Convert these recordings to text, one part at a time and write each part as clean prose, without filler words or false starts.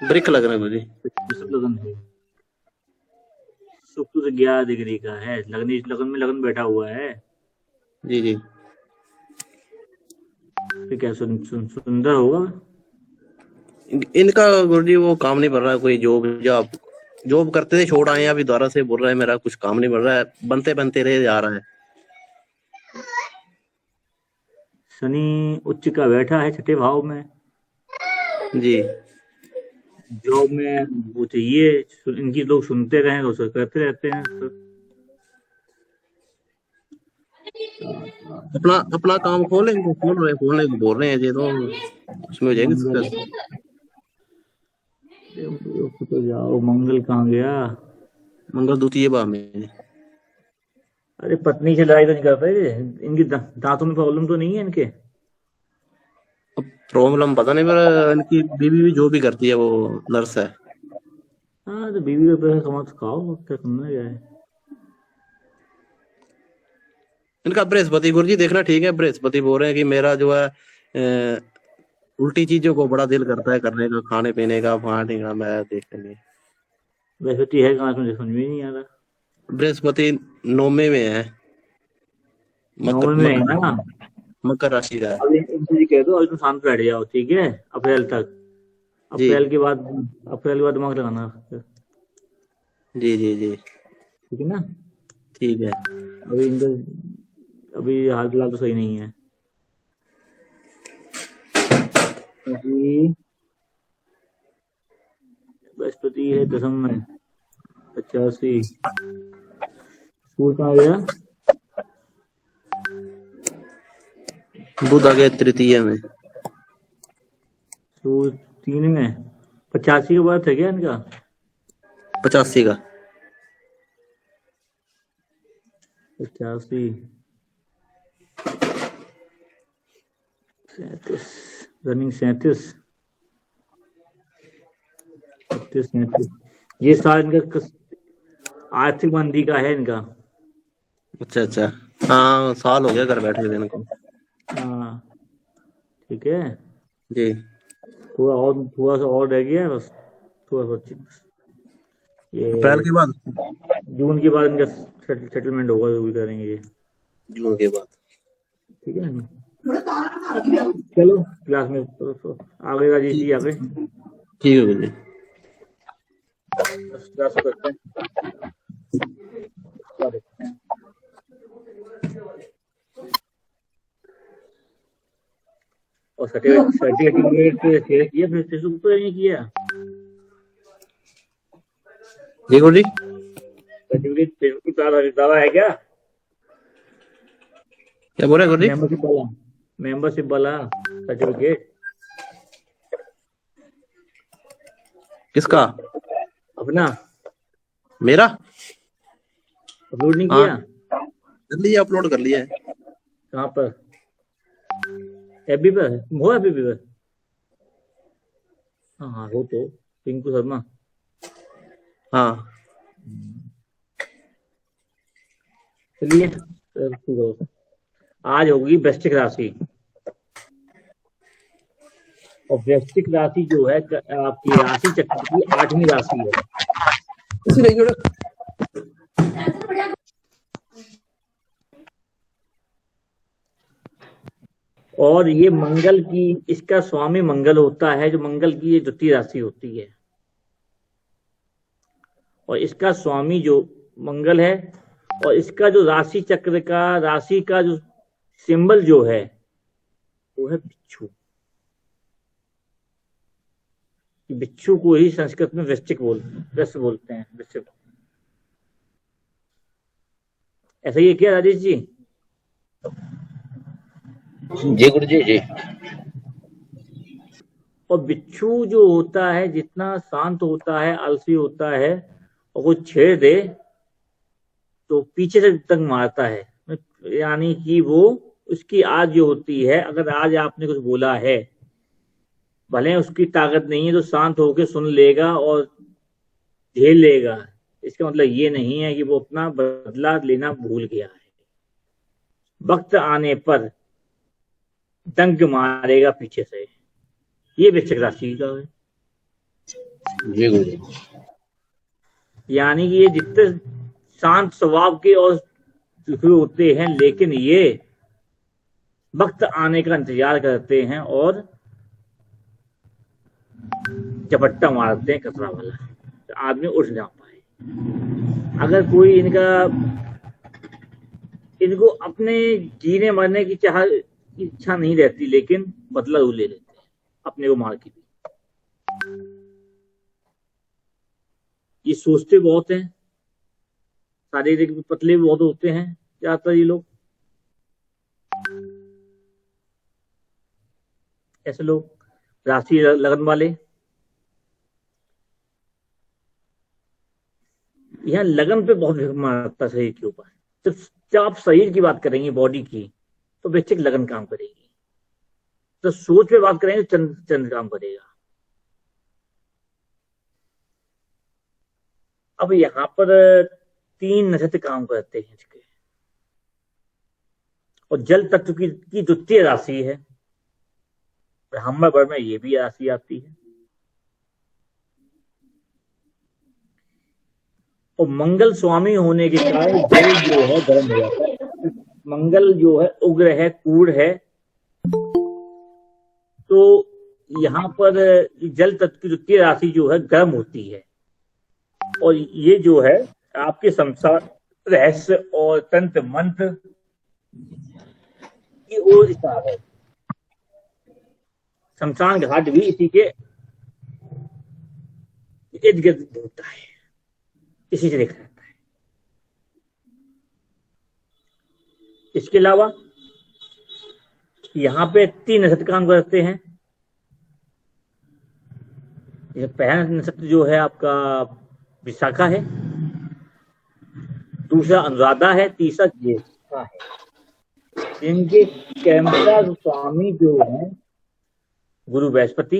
Brick लग रहा है मुझे। वृषभ लगन है। शुक्र 11 डिग्री का है, लगन लगन में लगन बैठा हुआ है। जी जी। फिर क्या सुंदर होगा। इनका गुरुजी वो काम नहीं बढ़ रहा है, कोई जॉब जॉब जॉब करते थे, छोड़ आए हैं, अभी दोबारा से बोल रहा है मेरा कुछ काम नहीं बढ़ रहा है, बनते बनते रहे जा रहा है। शनि उच्च का बैठा है छठे भाव में। जी। जॉब में वो चाहिए, इनकी लोग सुनते रहे तो उसे करते रहते हैं सर। अपना अपना काम खोलेंगे, खोलने को बोल रहे हैं ये तो, उसमें हो जाएगी मंगल, सक्सेस। तो जाओ, मंगल कहाँ गया। मंगल द्वितीय भाव में। अरे पत्नी से लड़ाई तो नहीं करते ये? इनकी दांतों में प्रॉब्लम तो नहीं है इनके? अब प्रॉब्लम पता नहीं, पर इनकी बीवी भी जो भी करती है वो नर्स है। हाँ तो बीवी का पैसा कमा तो खाओ, अब क्या करना क्या है। इनका बृहस्पति गुरुजी देखना ठीक है, बृहस्पति बोल रहे हैं कि मेरा जो है उल्टी चीजों को बड़ा दिल करता है करने का, खाने पीने का, फाने का, मैं देखते नहीं। बृहस्पति है कहाँ, मुझे समझ में ही नहीं आ रहा। बृहस्पति नौमे में है, मकर नौवे में है मकर, ना। मकर राशि का है। अब इनसे ये कह दो अभी तुम शांत बैठ जाओ, ठीक है, अप्रैल तक। जी अप्रैल के बाद, अप्रैल के बाद दिमाग लगाना, जी जी जी। ठीक है ना। ठीक है। अभी इनका, अभी हाल फिलहाल तो सही नहीं है अभी। बृहस्पति है दसम में, 85। सूर्य कहाँ गया? बुध आ गया तृतीय में। सूर्य 3 में। 85 का बर्थ है क्या इनका? 85 का। 85, 37, रनिंग 37, 36, 37। ये साल इनका आर्थिक मंदी का है इनका। अच्छा अच्छा। हाँ साल हो गया घर बैठे हुए इनको। हाँ, ठीक है। जी। थोड़ा सा और रह गया बस, थोड़ा सा। अप्रैल ये के बाद। जून के बाद इनका सेटलमेंट होगा, जो भी करेंगे ये। जून के बाद। ठीक है ना। चलो क्लास में आ गए राजेश जी, आ गए। ठीक है गुरुजी। बस क्लास करते हैं, क्या देखते हैं। और सर्टिफिकेट शेयर किया फिर फेसबुक पर नहीं किया? जी गुरुजी। सर्टिफिकेट फेसबुक पर डाला है क्या? क्या बोल रहे हैं गुरुजी? मेंबरशिप वाला, मेंबरशिप वाला सर्टिफिकेट किसका? अपना मेरा? अपलोड नहीं हाँ किया? कर लिया, अपलोड कर लिया है। कहाँ पर? एफबी पर हो, एफबी पर? हाँ हाँ, हो तो पिंकू शर्मा। हाँ। चलिए, आज होगी वृश्चिक राशि। और वृश्चिक राशि जो है आपकी राशि चक्र की 8वीं राशि है। इसी नहीं जुड़ा। और ये मंगल की, इसका स्वामी मंगल होता है, जो मंगल की ये द्वितीय राशि होती है। और इसका स्वामी जो मंगल है, और इसका जो राशि चक्र का, राशि का जो सिंबल जो है वो है बिच्छू। बिच्छू को ही संस्कृत में वृश्चिक बोलते हैं, वृश्चिक। ऐसा ही है क्या राजेश जी? जी गुरुजी जी। और बिच्छू जो होता है, जितना शांत होता है, आलसी होता है, और वो छेड़ दे तो पीछे से तंग मारता है। यानी कि वो, उसकी आज जो होती है, अगर आज आपने कुछ बोला है, भले उसकी ताकत नहीं है तो शांत होकर सुन लेगा और झेल लेगा। इसका मतलब ये नहीं है कि वो अपना बदला लेना भूल गया है। वक्त आने पर डंक मारेगा पीछे से। ये वृश्चिक राशि का है। जी गुरुजी। यानी कि ये जितने शांत स्वभाव के और सुखी होते हैं, लेकिन ये वक्त आने का इंतजार करते हैं और झपट्टा मारते हैं कचरा वाला, तो आदमी उठ ना पाए। अगर कोई इनको अपने जीने मरने की इच्छा नहीं रहती, लेकिन बदला वो ले लेते हैं अपने को मार के भी। ये सोचते बहुत हैं, शारीरिक पतले भी बहुत होते हैं ज्यादातर ये लोग, ऐसे लोग राशि लगन वाले। यहाँ लगन पे बहुत मारता है शरीर के ऊपर। जब आप शरीर की बात करेंगे, बॉडी की, तो बेसिक लगन काम करेगी। तो सोच पे बात करेंगे, चंद्र चंद्र काम करेगा। अब यहाँ पर 3 नक्षत्र काम करते हैं इसके, और जल तत्व की द्वितीय राशि है। ब्राह्मण वर्ग में ये भी राशि आती है। और मंगल स्वामी होने के कारण जल जो है गर्म हो जाता है। मंगल जो है उग्र है, क्रूर है, तो यहाँ पर जल तत्व की द्वितीय राशि जो है गर्म होती है। और ये जो है आपके संसार रहस्य और तंत्र मंत्र की ओर इशारा है। शमशान घाट भी इसी के इर्द गिर्द होता है, इसी से देखा जाता है। इसके अलावा यहाँ पे 3 नक्षत्र काम करते हैं। ये पहला नक्षत्र जो है आपका विशाखा है, दूसरा अनुराधा है, तीसरा ज्येष्ठा है। इनके कैमरा स्वामी जो है गुरु बृहस्पति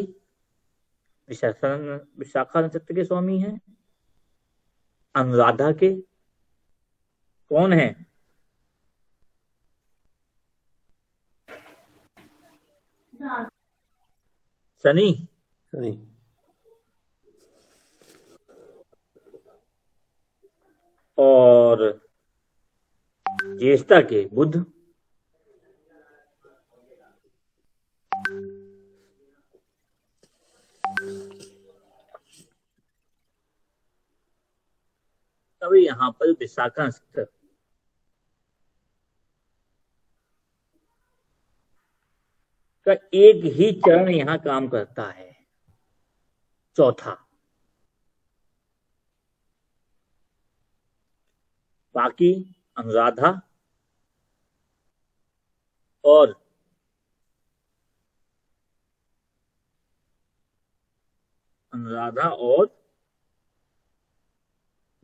विशाखा नक्षत्र के स्वामी हैं। अनुराधा के कौन है? शनि। शनि। और ज्येष्ठा के बुध। तभी यहाँ पर विशाखा नक्षत्र का एक ही चरण यहाँ काम करता है, चौथा। बाकी अनुराधा और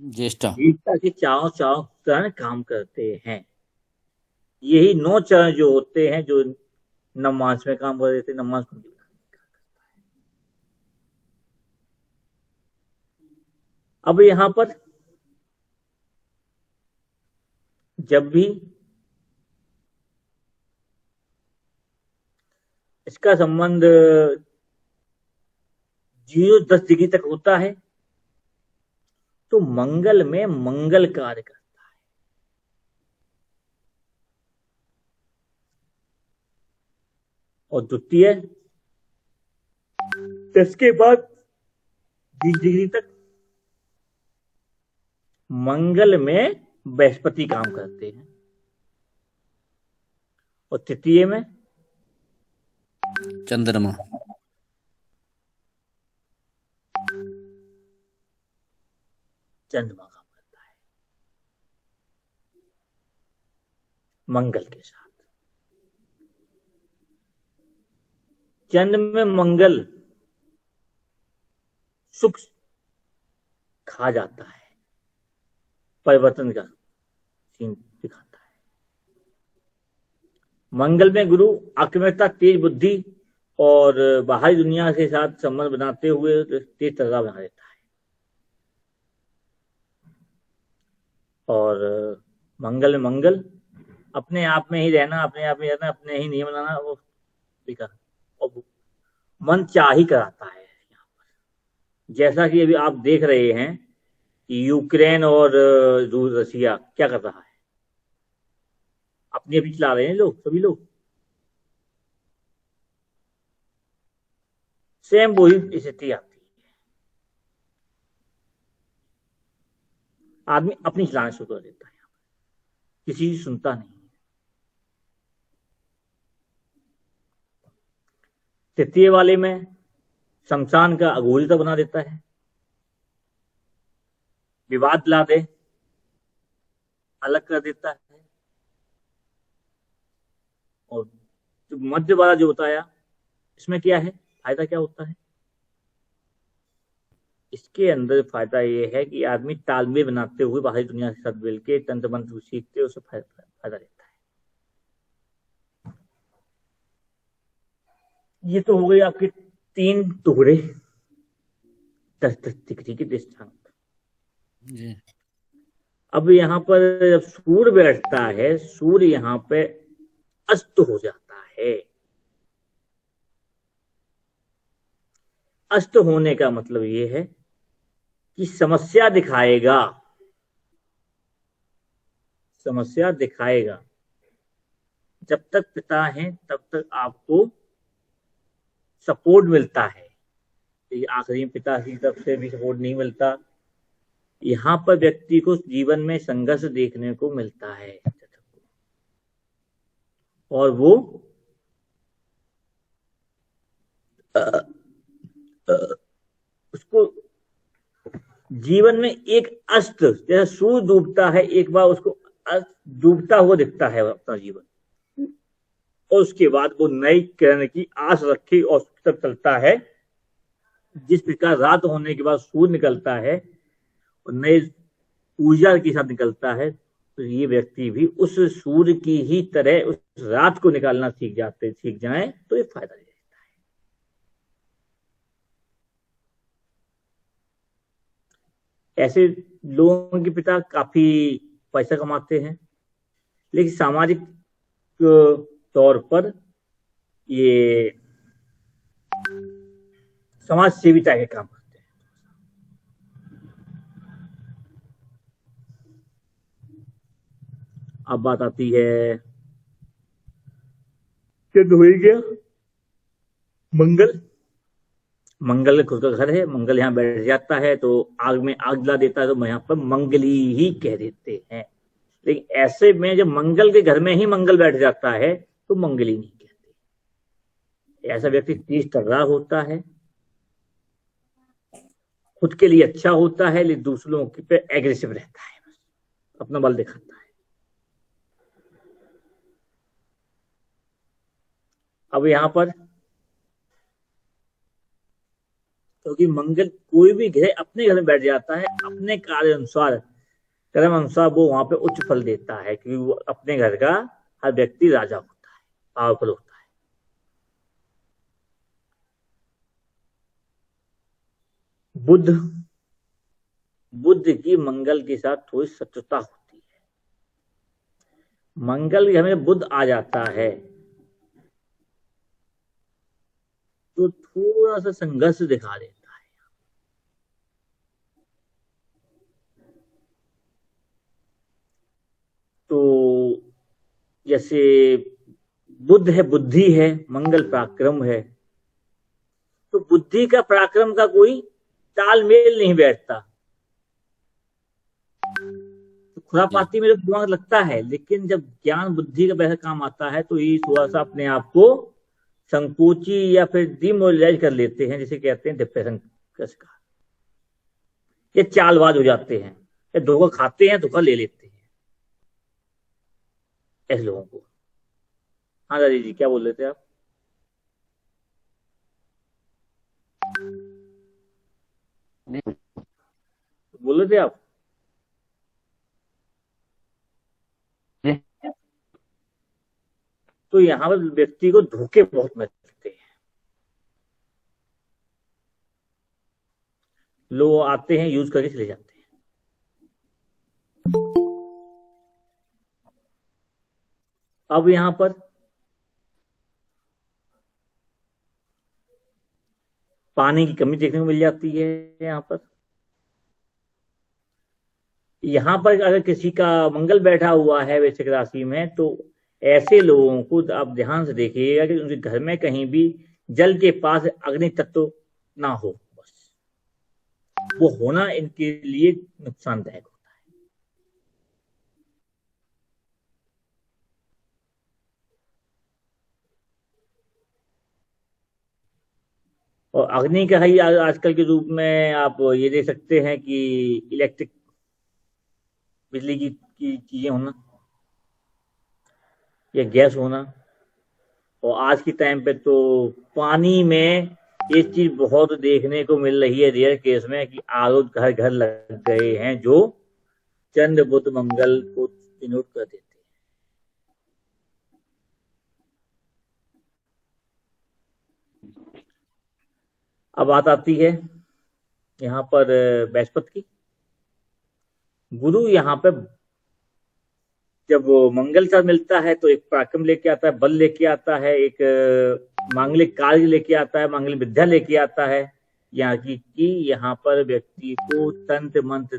ज्येष्ठा के चारों चरण काम करते हैं। यही 9 चरण जो होते हैं, जो नवमांश में काम कर देते, नवमांश में। अब यहाँ पर जब भी इसका संबंध 0-10 डिग्री तक होता है, तो मंगल में मंगल कार्य करता है। और द्वितीय 10 के बाद 20 डिग्री तक मंगल में बृहस्पति काम करते हैं। और तृतीय में चंद्रमा। चंद्रमा काम करता है मंगल के साथ। चंद्र में मंगल सुख खा जाता है, परिवर्तन का सीन दिखाता है। मंगल में गुरु आक्रमकता, तेज बुद्धि और बाहरी दुनिया के साथ संबंध बनाते हुए तेज तर्रा बना देता है। और मंगल में मंगल अपने आप में ही रहना, अपने आप में रहना, अपने ही नियम बनाना, वो दिखा और मन चाह ही कराता है यहाँ पर। जैसा कि अभी आप देख रहे हैं कि यूक्रेन और रसिया क्या कर रहा है, अपनी अपनी चला रहे हैं लोग, सभी लोग। सेम वही स्थिति आती है, आदमी अपनी चलाना शुरू कर देता है, किसी की सुनता नहीं। तृतीय वाले में शमशान का अघोरिता बना देता है, विवाद ला दे, अलग कर देता है। और जो मध्य वाला जो बताया, इसमें क्या है, फायदा क्या होता है? इसके अंदर फायदा ये है कि आदमी तालमेल बनाते हुए बाहरी दुनिया के साथ मिल के तंत्र मंत्र सीखते, उसे फायदा रहता है। ये तो हो गई आपके 3 टुकड़े 10-10 डिग्री के दृष्टांत। जी। अब यहाँ पर जब सूर्य बैठता है, सूर्य यहाँ पे अस्त हो जाता है। अस्त होने का मतलब ये है कि समस्या दिखाएगा, समस्या दिखाएगा। जब तक पिता है तब तक आपको सपोर्ट मिलता है, आखिरी में पिता की तरफ से भी सपोर्ट नहीं मिलता। यहाँ पर व्यक्ति को जीवन में संघर्ष देखने को मिलता है, और वो उसको जीवन में एक अस्त, जैसे सूर्य डूबता है, एक बार उसको डूबता हुआ दिखता है अपना जीवन, और उसके बाद वो नई किरण की आस रखी और उसकी तरफ चलता है। जिस प्रकार रात होने के बाद सूर्य निकलता है और नए ऊर्जा के साथ निकलता है, तो ये व्यक्ति भी उस सूर्य की ही तरह उस रात को निकालना सीख जाए तो ये फायदा देता है। ऐसे लोगों के पिता काफी पैसा कमाते हैं, लेकिन सामाजिक तौर पर ये समाज सेविता के काम करते हैं। अब बात आती है कि हो गया मंगल। मंगल खुद का घर है, मंगल यहाँ बैठ जाता है तो आग में आग जला देता है, तो यहाँ पर मंगली ही कह देते हैं। लेकिन ऐसे में जब मंगल के घर में ही मंगल बैठ जाता है तो मंगली नहीं कहते। ऐसा व्यक्ति तेज तर्रार होता है, खुद के लिए अच्छा होता है, लेकिन दूसरों पे एग्रेसिव रहता है, अपना बल दिखाता है। अब यहां पर क्योंकि मंगल कोई भी ग्रह अपने घर में बैठ जाता है, अपने कार्य अनुसार, कर्म अनुसार वो वहां पे उच्च फल देता है, क्योंकि वो अपने घर का हर व्यक्ति राजा होता है, पावरफुल होता है। बुद्ध की मंगल के साथ थोड़ी शत्रुता होती है। मंगल हमें बुद्ध आ जाता है तो थोड़ा सा संघर्ष दिखा देता है। तो जैसे बुद्ध है, बुद्धि है, मंगल पराक्रम है, तो बुद्धि का पराक्रम का कोई तालमेल नहीं बैठता। तो खुरापाती में दिमाग लगता है, लेकिन जब ज्ञान बुद्धि का वैसा काम आता है तो ये थोड़ा सा अपने आप को संकोची या फिर डिमोरलाइज कर लेते हैं, जिसे कहते हैं डिप्रेशन का शिकार। ये चालबाज हो जाते हैं, या धोखा खाते हैं, धोखा ले लेते हैं ऐसे लोगों को। हाँ दादी जी, क्या बोल रहे थे आप? बोल रहे थे आप? तो यहाँ पर व्यक्ति को धोखे बहुत मिलते हैं। लोग आते हैं, यूज करके चले जाते हैं। अब यहाँ पर पानी की कमी देखने को मिल जाती है यहाँ पर अगर किसी का मंगल बैठा हुआ है वृश्चिक राशि में, तो ऐसे लोगों को आप ध्यान से देखिएगा कि उनके घर में कहीं भी जल के पास अग्नि तत्व ना हो, बस वो होना इनके लिए नुकसानदायक होता है। और अग्नि का ही आजकल के रूप में आप ये देख सकते हैं कि इलेक्ट्रिक बिजली की चीजें होना या गैस होना, और आज के टाइम पे तो पानी में ये चीज बहुत देखने को मिल रही है रेयर केस में कि आरओ घर घर लग गए हैं जो चंद्र बुध मंगल को डिनोट कर देते हैं। अब बात आती है यहाँ पर बृहस्पति की। गुरु यहाँ पे जब मंगल साथ मिलता है तो एक पराक्रम लेके आता है, बल लेके आता है, एक मांगलिक कार्य लेके आता है, मांगलिक विद्या लेके आता है। यहाँ की यहाँ पर व्यक्ति को तंत्र मंत्र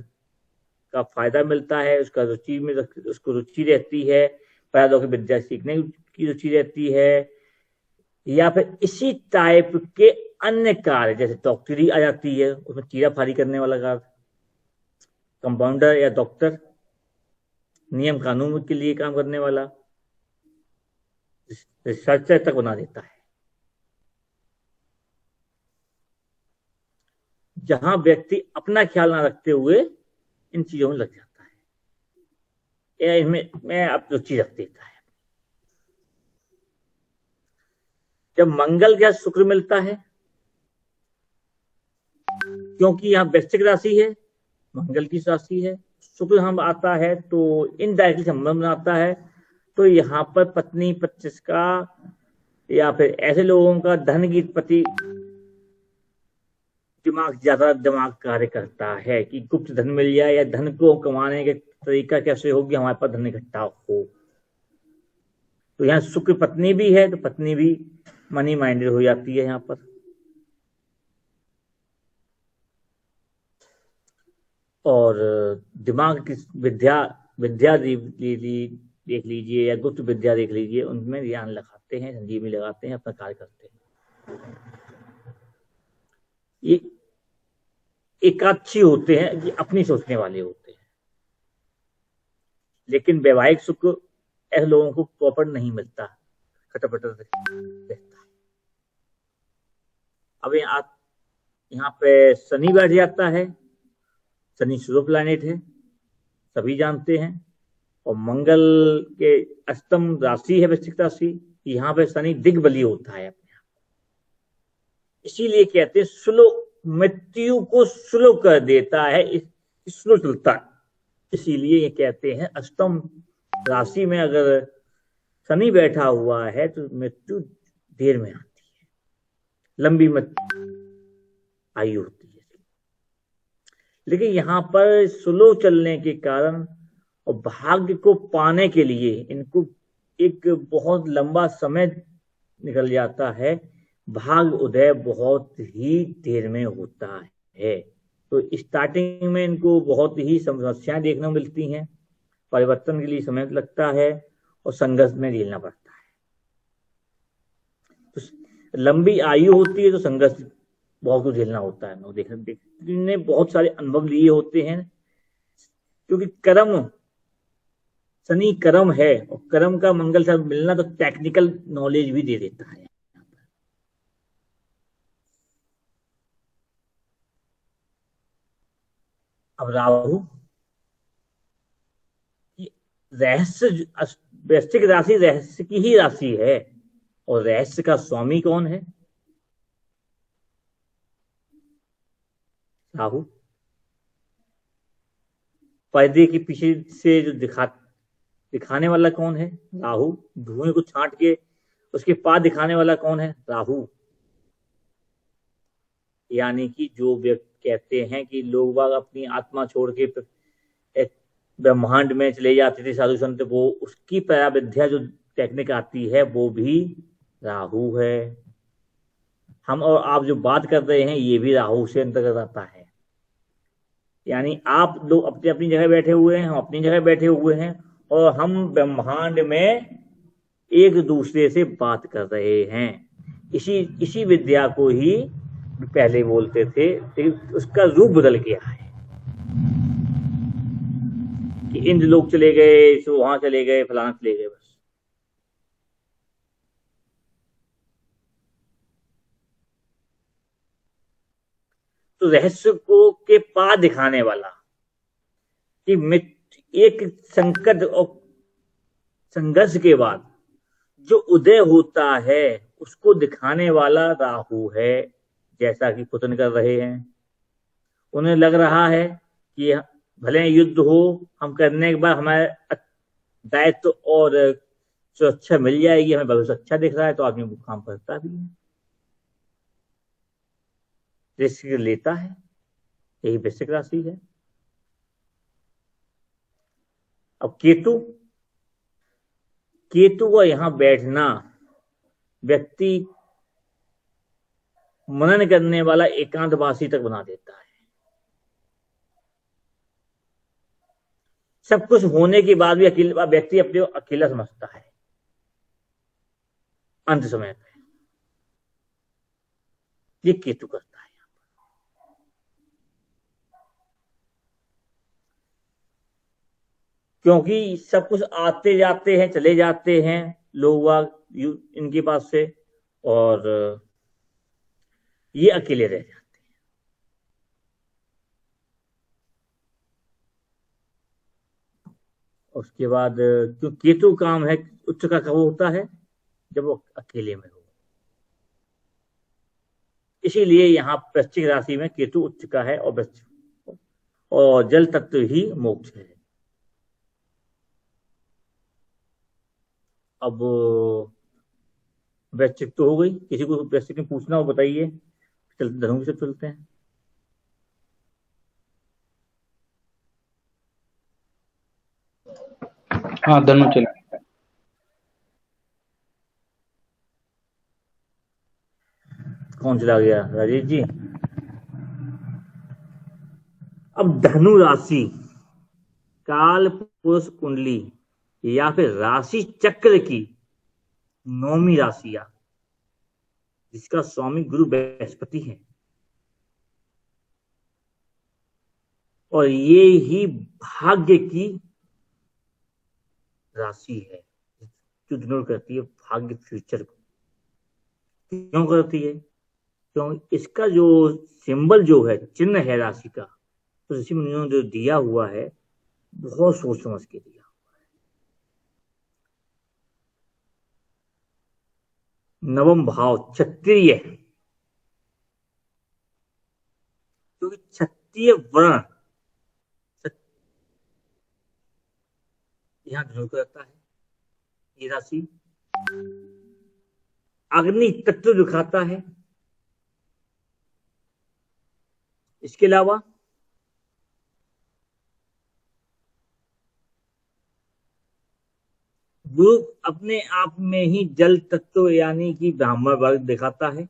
का फायदा मिलता है, उसका रुचि में उसको रुचि रहती है, पैदों की विद्या सीखने की रुचि रहती है, या फिर इसी टाइप के अन्य कार्य जैसे डॉक्टरी आ जाती है, उसमें चीराफारी करने वाला कार्य, कंपाउंडर या डॉक्टर, नियम कानून के लिए काम करने वाला, रिसर्चर तक बना देता है। जहां व्यक्ति अपना ख्याल ना रखते हुए इन चीजों में लग जाता है या इनमें आप रुचि रख देता है। जब मंगल या शुक्र मिलता है, क्योंकि यहाँ वृश्चिक राशि है, मंगल की राशि है, शुक्र हम आता है तो इनडायरेक्टली संबंध बनाता है, तो यहाँ पर पत्नी पति का या फिर ऐसे लोगों का धन की प्रति दिमाग कार्य करता है कि गुप्त धन मिल जाए या धन को कमाने के तरीका कैसे होगी हमारे पास धन इकट्ठा हो। तो यहाँ शुक्र पत्नी भी है तो पत्नी भी मनी माइंडेड हो जाती है यहाँ पर। और दिमाग की विद्या देख लीजिए या गुप्त विद्या देख लीजिए, उनमें ध्यान लगाते हैं, संजीवनी लगाते हैं, अपना कार्य करते हैं। ये एकाक्षी होते हैं, ये अपनी सोचने वाले होते हैं, लेकिन वैवाहिक सुख ऐसे लोगों को प्रॉपर नहीं मिलता, खटपट रहता है। अब यहाँ पे शनि बैठ जाता है, शनि शुभ प्लैनेट है, सभी जानते हैं, और मंगल के अष्टम राशि है वृश्चिक राशि, यहाँ पे शनि दिग्बली होता है अपने आप, इसीलिए कहते हैं स्लो, मृत्यु को स्लो कर देता है, स्लो चलता है, इसीलिए ये कहते हैं अष्टम राशि में अगर शनि बैठा हुआ है तो मृत्यु देर में आती है, लंबी आयु होती है। लेकिन यहाँ पर स्लो चलने के कारण और भाग्य को पाने के लिए इनको एक बहुत लंबा समय निकल जाता है, भाग्य उदय बहुत ही देर में होता है। तो स्टार्टिंग में इनको बहुत ही समस्याएं देखने को मिलती हैं, परिवर्तन के लिए समय लगता है और संघर्ष में झेलना पड़ता है। तो लंबी आयु होती है तो संघर्ष बहुत कुछ झेलना होता है। देखने बहुत सारे अनुभव लिए होते हैं, क्योंकि कर्म, शनि कर्म है और कर्म का मंगल साथ मिलना तो टेक्निकल नॉलेज भी दे देता है। अब राहु, रहस्य, वृश्चिक राशि रहस्य की ही राशि है, और रहस्य का स्वामी कौन है? राहु। पर्दे के पीछे से जो दिखाने वाला कौन है? राहु। धुएं को छांट के उसके पास दिखाने वाला कौन है? राहु। यानी कि जो व्यक्ति कहते हैं कि लोग बाग अपनी आत्मा छोड़ के ब्रह्मांड में चले जाते थे साधु संत, वो उसकी पराविद्या जो टेक्निक आती है वो भी राहु है। हम और आप जो बात कर रहे हैं ये भी राहु से अंतर्गत आता है। यानी आप लोग अपनी अपनी जगह बैठे हुए हैं, हम अपनी जगह बैठे हुए हैं, और हम ब्रह्मांड में एक दूसरे से बात कर रहे हैं। इसी इसी विद्या को ही पहले बोलते थे, लेकिन उसका रूप बदल गया है कि इंद्र लोग चले गए, सो वहां चले गए, फलाना चले गए, बस। तो रहस्य को के पार दिखाने वाला कि एक संकट और संघर्ष के बाद जो उदय होता है उसको दिखाने वाला राहु है। जैसा कि पुतन कर रहे हैं, उन्हें लग रहा है कि भले युद्ध हो, हम करने के बाद हमारे दायित्व और सुरक्षा मिल जाएगी, हमें भविष्य अच्छा दिख रहा है, तो आदमी वो काम करता भी है, रिस्क लेता है। यही वृश्चिक राशि है। अब केतु का यहां बैठना व्यक्ति मनन करने वाला एकांतवासी तक बना देता है। सब कुछ होने के बाद भी अकेला व्यक्ति अपने अकेला समझता है अंत समय पे। ये केतु करता है। क्योंकि सब कुछ आते जाते हैं, चले जाते हैं लोग इनके पास से, और ये अकेले रह जाते हैं। उसके बाद क्यों केतु काम है उच्च का कब होता है, जब वो अकेले में हो। इसीलिए यहाँ वृश्चिक राशि में केतु उच्च का है, और वृश्चिक और जल तत्व ही मोक्ष है। अब वृश्चिक तो हो गई, किसी को वृश्चिक में पूछना हो बताइए, धनु की सब चलते हैं। हाँ धनु चले। कौन चला गया, राजेश जी? अब धनु राशि काल पुरुष कुंडली या फिर राशि चक्र की 9वीं राशि, जिसका स्वामी गुरु बृहस्पति है, और ये ही भाग्य की राशि है जो डिनोट करती है भाग्य, फ्यूचर को। क्यों करती है? क्योंकि इसका जो सिंबल जो है, चिन्ह है राशि का, तो ऋषि मुनियों ने जो दिया हुआ है बहुत सोच समझ के दिया। नवम भाव क्षत्रिय, क्योंकि क्षत्रिय वर्ण यहां डिनोट करता है। ये राशि अग्नि तत्व दिखाता है। इसके अलावा गुरु अपने आप में ही जल तत्व यानी कि ब्राह्मण वर्ग दिखाता है।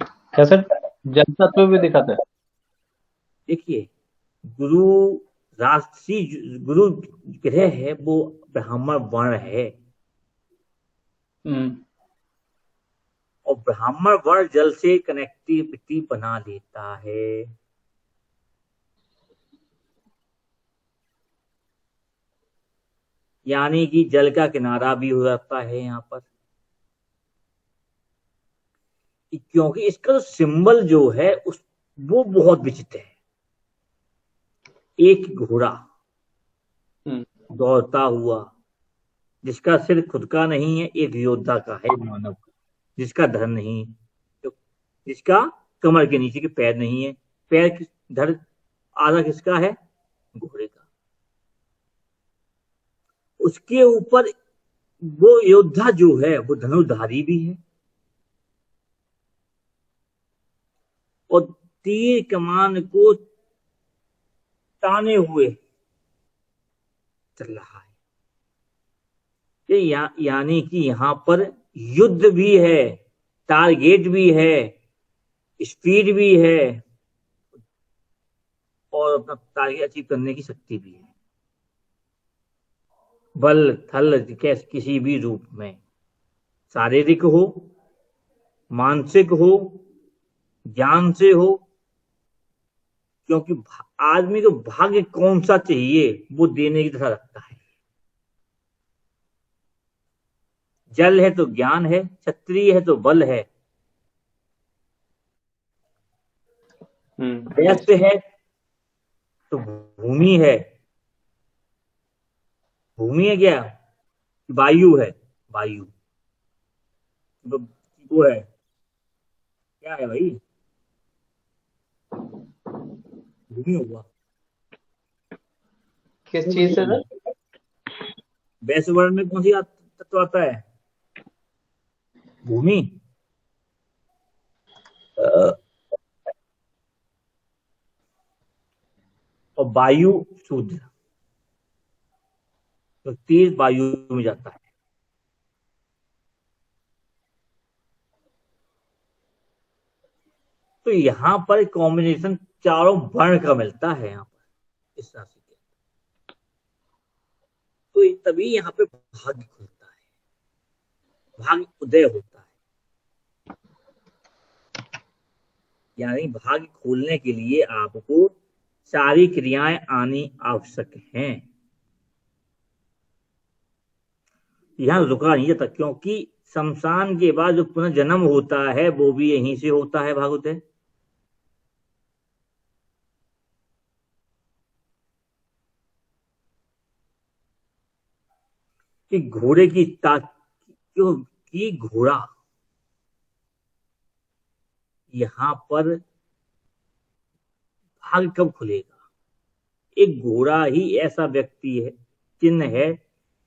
क्या सर, जल तत्व भी दिखाता है? देखिए, गुरु राशि, गुरु ग्रह है वो ब्राह्मण वर्ण है, और ब्राह्मण वर्ण जल से कनेक्टिविटी बना देता है। यानी कि जल का किनारा भी हो जाता है यहाँ पर, क्योंकि इसका सिंबल जो है वो बहुत विचित्र है। एक घोड़ा दौड़ता हुआ, जिसका सिर खुद का नहीं है, एक योद्धा का है, मानव का, जिसका धड़ नहीं, जिसका कमर के नीचे के पैर नहीं है, पैर धड़ आधा किसका है, घोड़े का। उसके ऊपर वो योद्धा जो है वो धनुर्धारी भी है, और तीर कमान को ताने हुए चल रहा है। यानी कि यहां पर युद्ध भी है, टारगेट भी है, स्पीड भी है और अपना टारगेट अचीव करने की शक्ति भी है। बल थल किसी भी रूप में, शारीरिक हो, मानसिक हो, ज्ञान से हो, क्योंकि आदमी को भाग्य कौन सा चाहिए वो देने की तरह रखता है। जल है तो ज्ञान है, क्षत्रिय है तो बल है, वैश्य है तो भूमि है। भूमि है क्या? वायु है, वायु वो है, क्या है भाई? भूमि होगा। किस चीज से सर? वैश्य वर्ण में कौन सी तत्व आता है? भूमि। और वायु शूद्र, तो तीर वायु में जाता है। तो यहां पर कॉम्बिनेशन चारों वर्ण का मिलता है यहां पर इस राशि के। तो तभी यहां पे भाग्य खुलता है, भाग्य उदय होता है। यानी भाग्य खोलने के लिए आपको सारी क्रियाएं आनी आवश्यक हैं। यहां रुका नहीं जाता, क्योंकि शमशान के बाद जो पुनर्जन्म होता है वो भी यहीं से होता है भागवत। कि घोड़े की क्योंकि घोड़ा यहां पर भाग्य कब खुलेगा? एक घोड़ा ही ऐसा व्यक्ति है, चिन्ह है,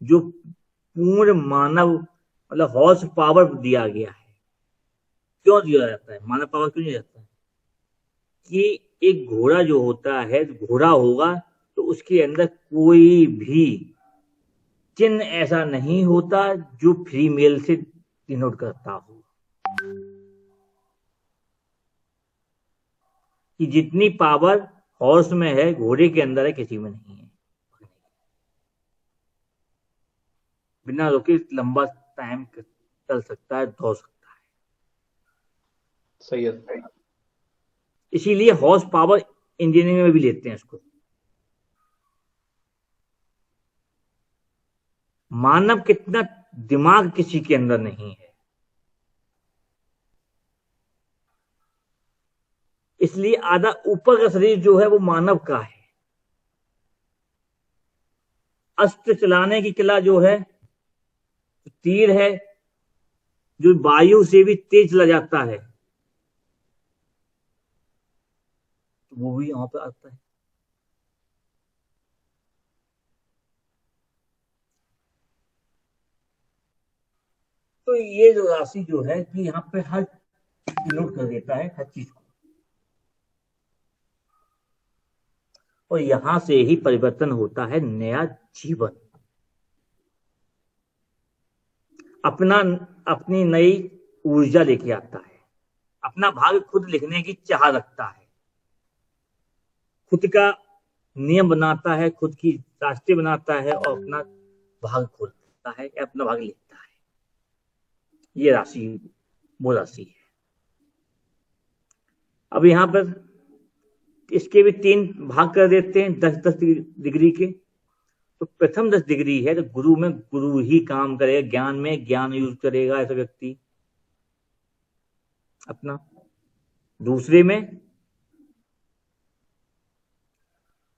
जो पूर्ण मानव मतलब हॉर्स पावर दिया गया है। क्यों दिया जाता है मानव पावर? क्यों दिया जाता है? कि एक घोड़ा जो होता है, घोड़ा होगा तो उसके अंदर कोई भी चिन्ह ऐसा नहीं होता जो फीमेल से डिनोट करता हो। कि जितनी पावर हॉर्स में है घोड़े के अंदर है, किसी में नहीं है। बिना रुके लंबा टाइम चल सकता है, दौड़ सकता है। सही है। इसीलिए हॉर्स पावर इंजीनियरिंग में भी लेते हैं इसको। मानव कितना दिमाग किसी के अंदर नहीं है, इसलिए आधा ऊपर का शरीर जो है वो मानव का है। अस्त्र चलाने की कला जो है, तीर है जो वायु से भी तेज चला जाता है, तो वो भी यहां पर आता है। तो ये जो राशि जो है कि यहाँ पे हर नोट कर देता है हर चीज को, और यहां से ही परिवर्तन होता है, नया जीवन, अपनी नई ऊर्जा लेके आता है, अपना भाग्य खुद लिखने की चाह रखता है, खुद का नियम बनाता है, खुद की रास्ते बनाता है और अपना भाग्य खोलता है, अपना भाग्य लिखता है। ये राशि वो राशि है। अब यहां पर इसके भी 3 भाग कर देते हैं 10-10 डिग्री के। तो प्रथम 10 डिग्री है तो गुरु में गुरु ही काम करेगा, ज्ञान में ज्ञान यूज करेगा ऐसा व्यक्ति अपना। दूसरे में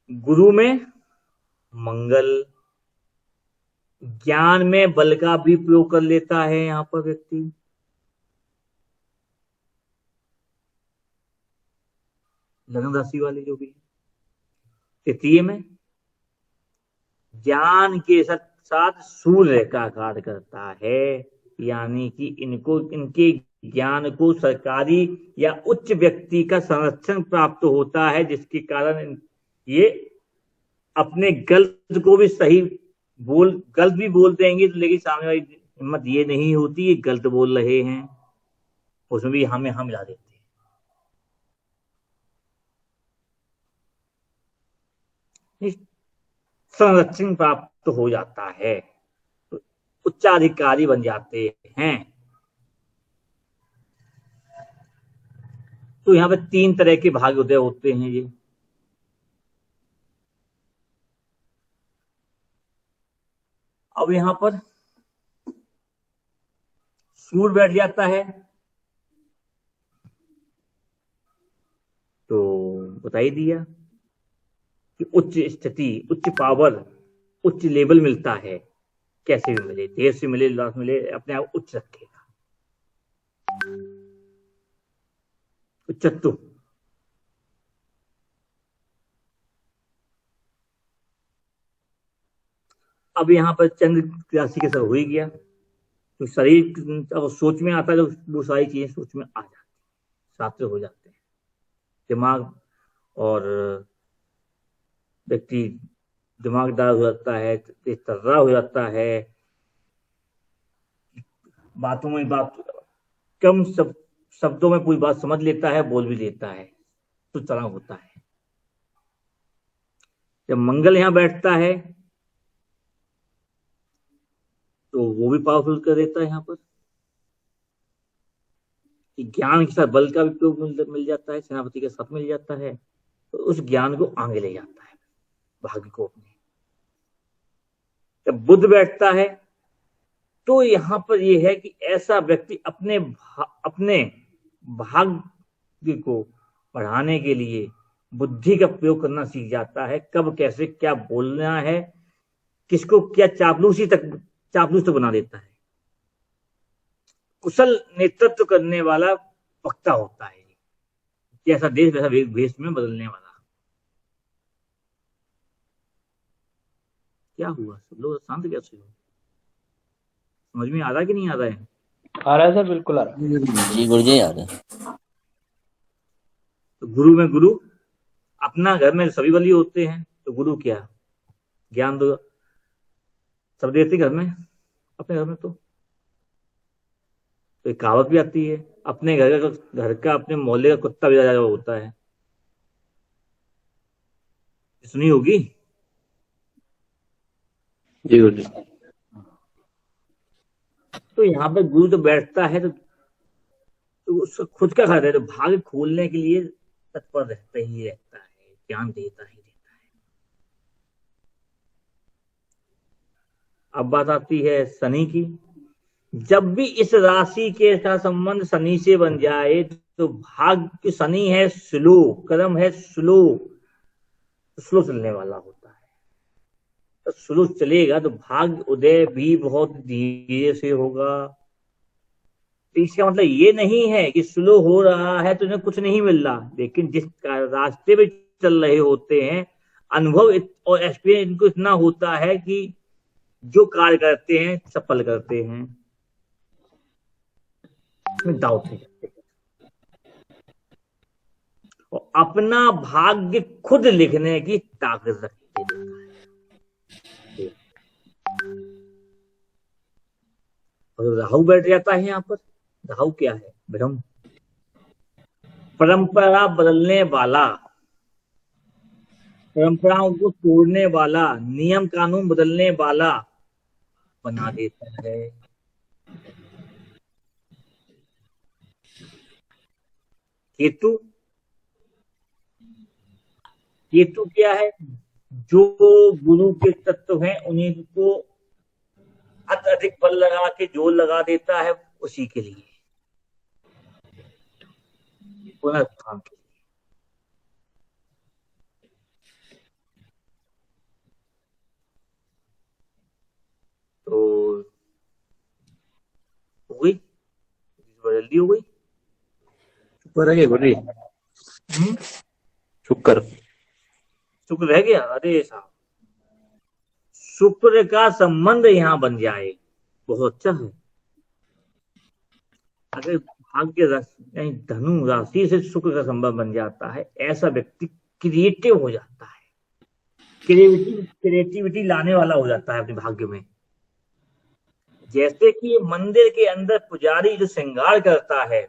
गुरु में मंगल, ज्ञान में बल का भी प्रयोग कर लेता है यहां पर व्यक्ति। लग्न राशि वाले जो भी है। तृतीय में ज्ञान के साथ सूर्य का कार्य करता है, यानी कि इनके ज्ञान को सरकारी या उच्च व्यक्ति का संरक्षण प्राप्त होता है, जिसके कारण ये अपने गलत को भी सही गलत भी बोल देंगे तो लेकिन सामने वाली हिम्मत ये नहीं होती ये गलत बोल रहे हैं, उसमें भी हमें हम मिला देते हैं। संरक्षण प्राप्त हो जाता है, तो उच्चाधिकारी बन जाते हैं। तो यहाँ पे 3 तरह के भाग्योदय होते हैं ये। अब यहाँ पर सूर्य बैठ जाता है, तो बता ही दिया कि उच्च स्थिति, उच्च पावर, उच्च लेवल मिलता है। कैसे भी मिले, देर से मिले, लाश मिले, अपने आप उच्च रखेगा, उच्चत्व। अब यहाँ पर चंद्र राशि के सब हो ही गया, तो शरीर अब सोच में आता है, तो वो सारी चीजें सोच में आ जाती है, साथ हो जाते हैं। दिमाग और व्यक्ति दिमागदार हो जाता है, तर्रा हो जाता है, बातों में बात कम शब्दों में पूरी बात समझ लेता है, बोल भी लेता है, तो तरह होता है। जब मंगल यहाँ बैठता है तो वो भी पावरफुल कर देता है। यहाँ पर ज्ञान के साथ बल का भी उपयोग मिल जाता है, सेनापति के साथ मिल जाता है, तो उस ज्ञान को आगे ले जाता है भाग्य को अपने। जब बुध बैठता है तो यहाँ पर यह है कि ऐसा व्यक्ति अपने भाग्य को बढ़ाने के लिए बुद्धि का प्रयोग करना सीख जाता है, कब कैसे क्या बोलना है, किसको क्या चापलूस तक बना देता है। कुशल नेतृत्व करने वाला वक्ता होता है, जैसा देश वैसा भेष में बदलने वाला। क्या हुआ, सब लोग शांत कैसे हो? समझ में आ रहा है कि नहीं आ रहा है? आ रहा है सर, बिल्कुल आ रहा है। जी गुरुजी आ रहा है। तो गुरु में गुरु, अपना घर में सभी बली होते हैं, तो गुरु क्या ज्ञान दो सब देते घर में, अपने घर में। तो एक कहावत भी आती है, अपने घर का अपने मोहल्ले का कुत्ता भी ज्यादा होता है, सुनी होगी। जी गुरु जी। तो यहाँ पे गुरु तो बैठता है, तो उसका खुद का घर है, तो भाग्य खोलने के लिए तत्पर रहता ही रहता है, ज्ञान देता ही देता है। अब बात आती है शनि की। जब भी इस राशि के साथ संबंध शनि से बन जाए तो भाग्य, शनि है स्लो, कर्म है स्लो चलने वाला होता है। तो स्लो चलेगा तो भाग्य उदय भी बहुत धीरे से होगा। तो इसका मतलब ये नहीं है कि स्लो हो रहा है तो इन्हें कुछ नहीं मिल रहा, लेकिन जिस रास्ते में चल रहे होते हैं, अनुभव और एक्सपीरियंस इनको इतना होता है कि जो कार्य करते हैं सफल करते हैं, डाउट नहीं करते, और अपना भाग्य खुद लिखने की ताकत रखते हैं। और राहु बैठ जाता है यहाँ पर। राहु क्या है? ब्रह्म, परंपरा बदलने वाला, परंपराओं को तोड़ने वाला, नियम कानून बदलने वाला बना देता है। केतु, केतु क्या है? जो गुरु के तत्व हैं उन्हीं को अत्यधिक बल लगा के जोर लगा देता है, उसी के लिए पुनरुत्थान के लिए। तो हो गई, जल्दी हो गई। शुक्र है गुरु जी, शुक्र शुक्र रह गया। अरे साहब, शुक्र का संबंध यहाँ बन जाए बहुत अच्छा है। अगर भाग्य यानी धनु राशि से शुक्र का संबंध बन जाता है, ऐसा व्यक्ति क्रिएटिव हो जाता है, क्रिएटिविटी लाने वाला हो जाता है अपने भाग्य में। जैसे कि मंदिर के अंदर पुजारी जो श्रृंगार करता है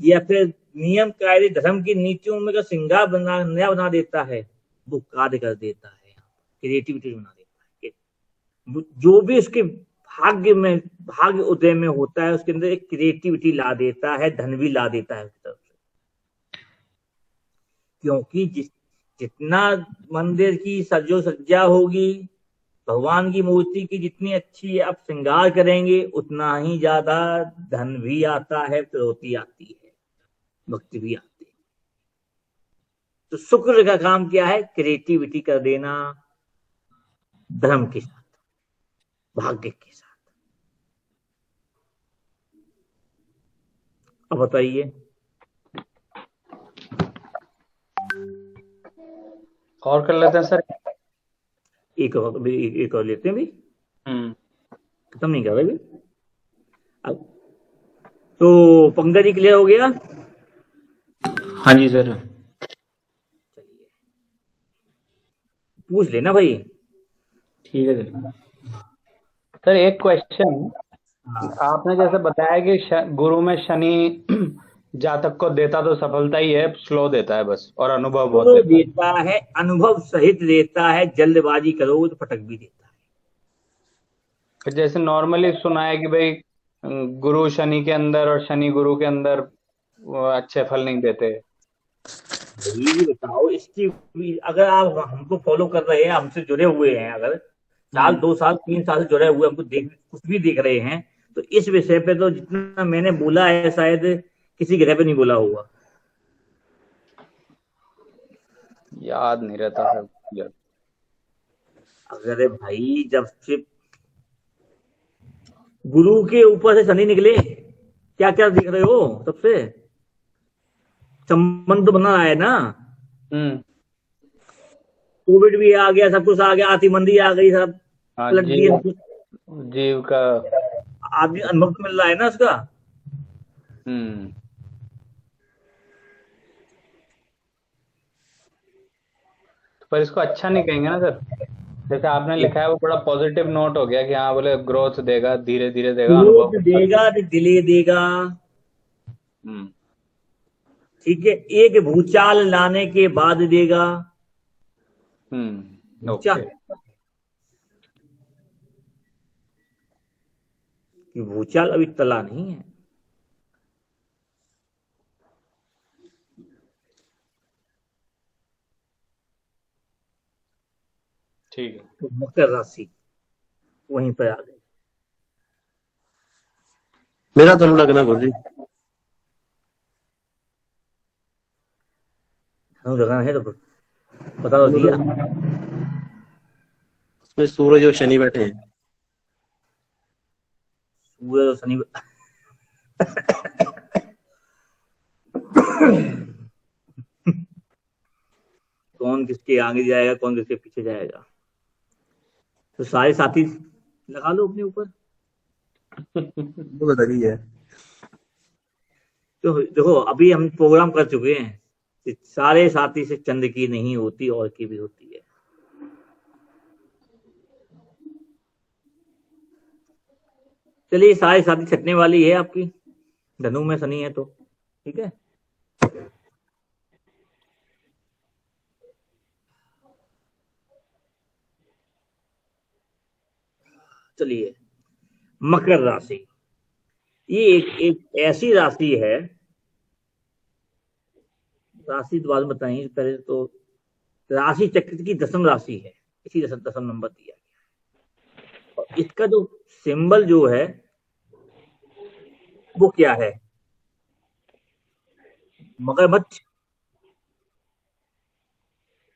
या फिर नियम कायदे धर्म की नीतियों में का श्रृंगार नया बना देता है, वो कार्य कर देता है, क्रिएटिविटी बना देता है। जो भी उसके भाग्य उदय में होता है, उसके अंदर एक क्रिएटिविटी ला देता है, धन भी ला देता है उसकी तरफ से। क्योंकि जितना मंदिर की सजो सज्जा होगी, भगवान की मूर्ति की जितनी अच्छी आप श्रृंगार करेंगे, उतना ही ज्यादा धन भी आता है, प्रवृत्ति आती है, भक्ति भी आती है। तो शुक्र का काम क्या है? क्रिएटिविटी कर देना, धर्म के साथ, भाग्य के साथ। अब बताइए और कर लेते हैं सर। एक और लेते हैं भाई, खत्म नहीं कर रहे भाई। अब तो पंकज जी क्लियर हो गया? हाँ जी सर। चलिए पूछ लेना भाई। ठीक है सर। सर एक क्वेश्चन, आपने जैसे बताया कि गुरु में शनि जातक को देता तो सफलता ही है, स्लो देता है बस, और अनुभव बहुत तो देता है। देता है, अनुभव सहित देता है, जल्दबाजी करोगे तो फटक भी देता है। फिर जैसे नॉर्मली सुना है कि भाई गुरु शनि के अंदर और शनि गुरु के अंदर वो अच्छे फल नहीं देते। यही बताओ इसकी, अगर आप हमको फॉलो कर रहे हैं, हमसे जुड़े हुए हैं, अगर साल 2 साल 3 साल से जुड़े हुए, हमको कुछ भी देख रहे हैं, तो इस विषय पे तो जितना मैंने बोला है शायद किसी ग्रह पे नहीं बोला होगा। याद नहीं रहता सर। अगर भाई जब से गुरु के ऊपर से शनि निकले, क्या क्या दिख रहे हो? सबसे संबंध तो बना है ना। कोविड भी आ गया, सब कुछ आ गया, आतिमंदी आ गई, सब पलट दिया। जीव का आदमी अनुभव तो मिल रहा है ना उसका। पर इसको अच्छा नहीं कहेंगे ना सर, जैसे आपने लिखा है वो बड़ा पॉजिटिव नोट हो गया कि हाँ बोले ग्रोथ देगा, धीरे धीरे देगा, अनुभव देगा, डिले देगा। ठीक है, एक भूचाल लाने के बाद देगा। भूचाल, भूचाल अभी तला नहीं है। ठीक है। तो मकर राशि वहीं पर आ गई। मेरा तो नहीं लगना गुरु जी। लगना है तो बता दो दिया। उसमें सूरज और शनि बैठे हैं। सूरज और शनि कौन किसके आगे जाएगा, कौन किसके पीछे जाएगा? तो सारे साथी लगा लो अपने ऊपर। वो तो है। तो देखो अभी हम प्रोग्राम कर चुके हैं, सारे साथी से चंद की नहीं होती, और की भी होती है। चलिए, सारे साथी छटने वाली है आपकी, धनु में शनि है तो ठीक है। चलिए, मकर राशि, ये एक ऐसी राशि है, राशि द्वारा बताइए पहले तो। राशि चक्र की 10वीं राशि है, इसी 10वीं नंबर दिया गया। और इसका जो सिंबल जो है वो क्या है? मगरमच्छ।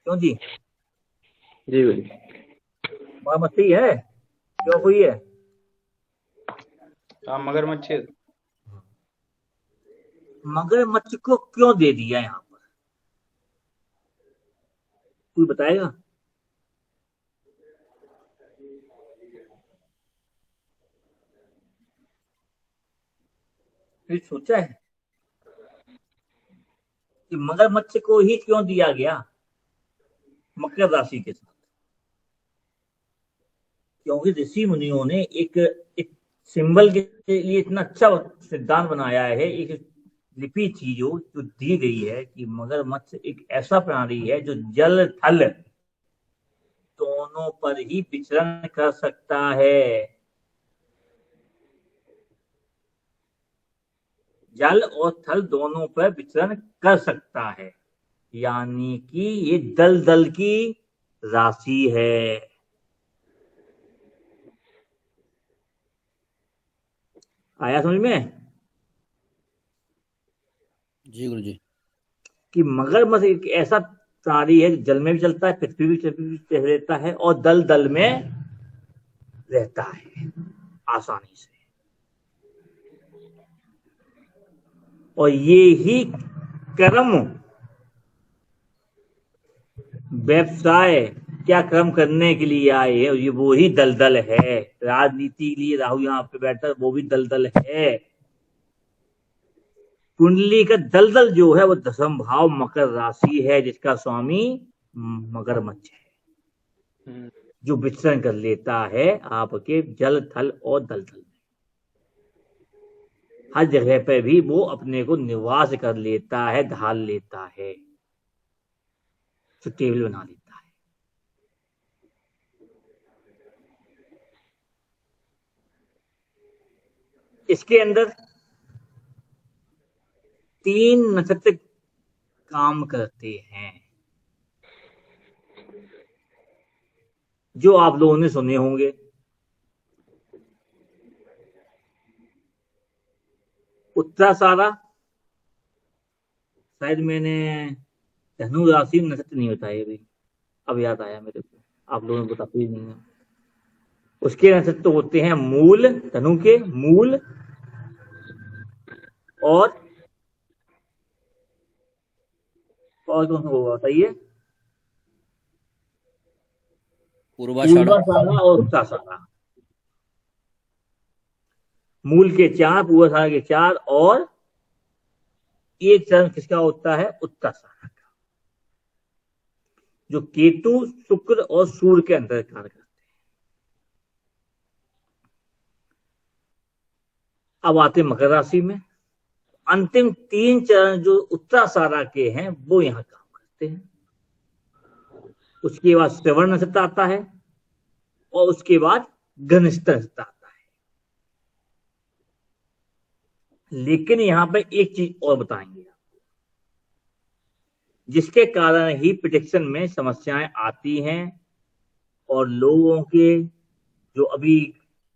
क्यों जी? जी भाई, मगरमच्छ ही है, क्यों कोई है? मगरमच्छ। मगरमच्छ को क्यों दे दिया यहाँ पर, कोई बताएगा? सोचा है कि मगरमच्छ को ही क्यों दिया गया मकर राशि के साथ? क्योंकि ऋषि मुनियों ने एक सिंबल के लिए इतना अच्छा सिद्धांत बनाया है, एक लिपि थी जो दी गई है कि मगरमच्छ एक ऐसा प्राणी है जो जल थल दोनों पर ही विचरण कर सकता है। जल और थल दोनों पर विचरण कर सकता है, यानी कि ये दलदल की राशि है। आया समझ में जी गुरुजी। कि मगरमच्छ एक ऐसा प्राणी है जो जल में भी चलता है, पृथ्वी भी रहता है और दलदल में रहता है आसानी से। और ये ही कर्म व्यवसाय क्या कर्म करने के लिए आए हैं, ये वो ही दलदल है। राजनीति के लिए राहु यहाँ पे बैठा है, वो भी दलदल है। कुंडली का दलदल जो है वो दशम भाव मकर राशि है, जिसका स्वामी मगरमच्छ है, जो विचरण कर लेता है आपके जल थल और दलदल में। हर जगह पे भी वो अपने को निवास कर लेता है, ढाल लेता है, तो टेबल बना लेता है। इसके अंदर 3 नक्षत्र काम करते हैं, जो आप लोगों ने सुने होंगे। उत्तराषाढ़ा, शायद मैंने धनु राशि नक्षत्र नहीं बताया अभी, अब याद आया मेरे को, आप लोगों ने बताते ही नहीं है। उसके नक्षत्र होते हैं मूल, धनु के मूल, और कौन सा होगा बताइए? पूर्वाषाढ़ा। पूर्वाषाढ़ा और उत्तराषाढ़ा। मूल के 4, पूर्वाषाढ़ा के 4, और एक चरण किसका होता है? उत्तराषाढ़ा का, जो केतु, शुक्र और सूर्य के अंदर कार्य करते हैं। अब आते मकर राशि में। अंतिम 3 चरण जो उत्तराषाढ़ा के हैं वो यहां काम करते हैं। उसके बाद श्रवण नक्षत्र आता है, और उसके बाद घनिष्ठ नक्षत्र आता है। लेकिन यहां पे एक चीज और बताएंगे आपको, जिसके कारण ही प्रेडिक्शन में समस्याएं आती हैं, और लोगों के जो अभी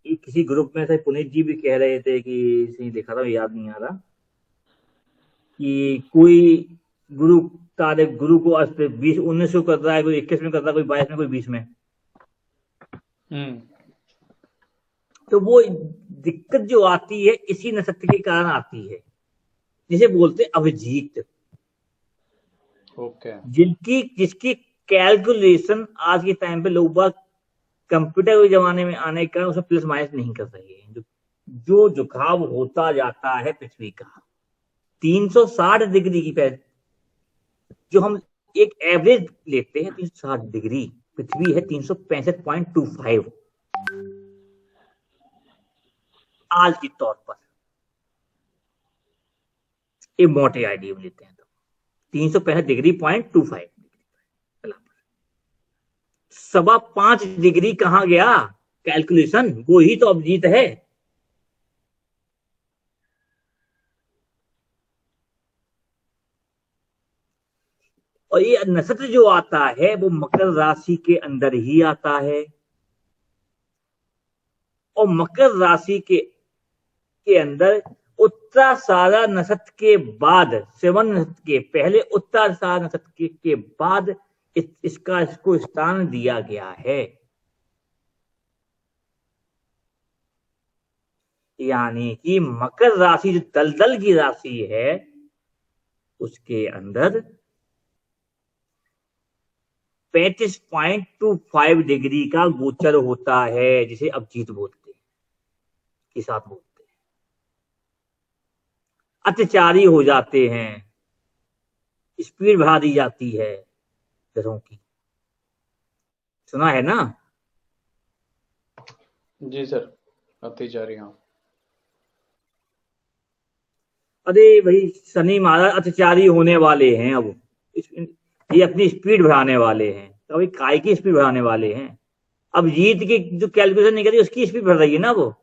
किसी ग्रुप में से पुनीत जी भी कह रहे थे कि इसने देखा था, याद नहीं आ रहा, कि कोई गुरु तारीख गुरु को 19 को कर रहा है, कोई 21 में कर रहा है, कोई 22 में, कोई 20 में। तो वो दिक्कत जो आती है इसी नक्षत्र के कारण आती है, जिसे बोलते हैं अभिजीत। ओके। जिसकी कैलकुलेशन आज के टाइम पे लोग बात कंप्यूटर के जमाने में आने के कारण उसमें प्लस माइनस नहीं कर रहे हैं। जो झुकाव होता जाता है पृथ्वी का 360 डिग्री की, जो हम एक एवरेज लेते हैं 360 डिग्री, पृथ्वी है 365.25 आज के तौर पर। एक मोटे आइडिया में लेते हैं तो 365 डिग्री 0.25 5.25 डिग्री कहां गया कैलकुलेशन, वो ही तो अभिजीत है। और ये नक्षत्र जो आता है वो मकर राशि के अंदर ही आता है, और मकर राशि के अंदर उत्तराषाढ़ा नक्षत्र के बाद, श्रवण नक्षत्र के पहले उत्तराषाढ़ा नक्षत्र के बाद इसको स्थान दिया गया है। यानी कि मकर राशि जो दलदल की राशि है उसके अंदर 35.25 डिग्री का गोचर होता है, जिसे अभिजीत बोलते हैं, के साथ बोलते हैं। अत्याचारी हो जाते हैं, स्पीड बढ़ा दी जाती है ग्रहों की, सुना है ना? जी सर, अतिचारी, हाँ। अरे भाई, शनि महाराज अत्याचारी होने वाले हैं अब। ये अपनी स्पीड बढ़ाने वाले हैं, तो अभी काय की स्पीड बढ़ाने वाले हैं। अब जीत की जो कैलकुलेशन नहीं करी, उसकी स्पीड बढ़ रही है ना वो।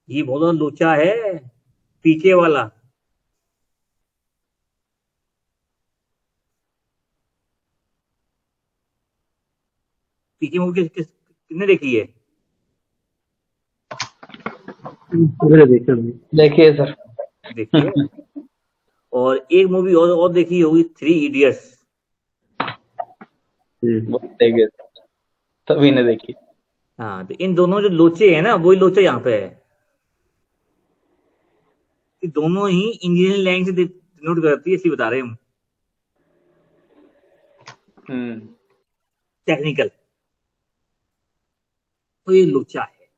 ये बहुत लोचा है, पीके वाला। पीके मूवी किसने देखी है? मेरे देखे नहीं। देखिए सर। देखी है। और एक मूवी और देखी होगी, 3 इडियट्स। वो देखिए, सभी ने देखी। हाँ, तो इन दोनों जो लोचे हैं ना, वही लोचे यहाँ पे है। कि दोनों ही इंजीनियरिंग लाइन से नोट करती है, इसलिए बता रहे हैं हम। टेक्निकल। तो ये लोचा है।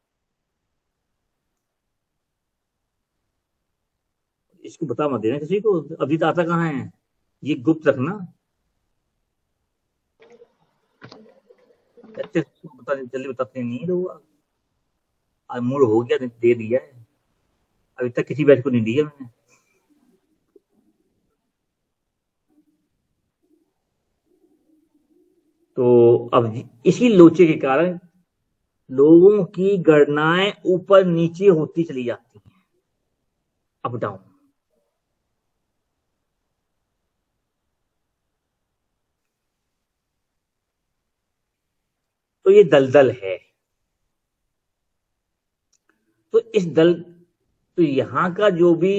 इसको बता मत देना किसी को, अभी आता कहाँ है, ये गुप्त रखना। अच्छे से बता, जल्दी बताते नहीं लोग। आज मूड हो गया, दे दिया है। अभी तक किसी बैच को नहीं दिया मैंने। तो अब इसी लोचे के कारण लोगों की गणनाएं ऊपर नीचे होती चली जाती हैं, अप डाउन। तो ये दलदल है। तो इस दल तो यहां का जो भी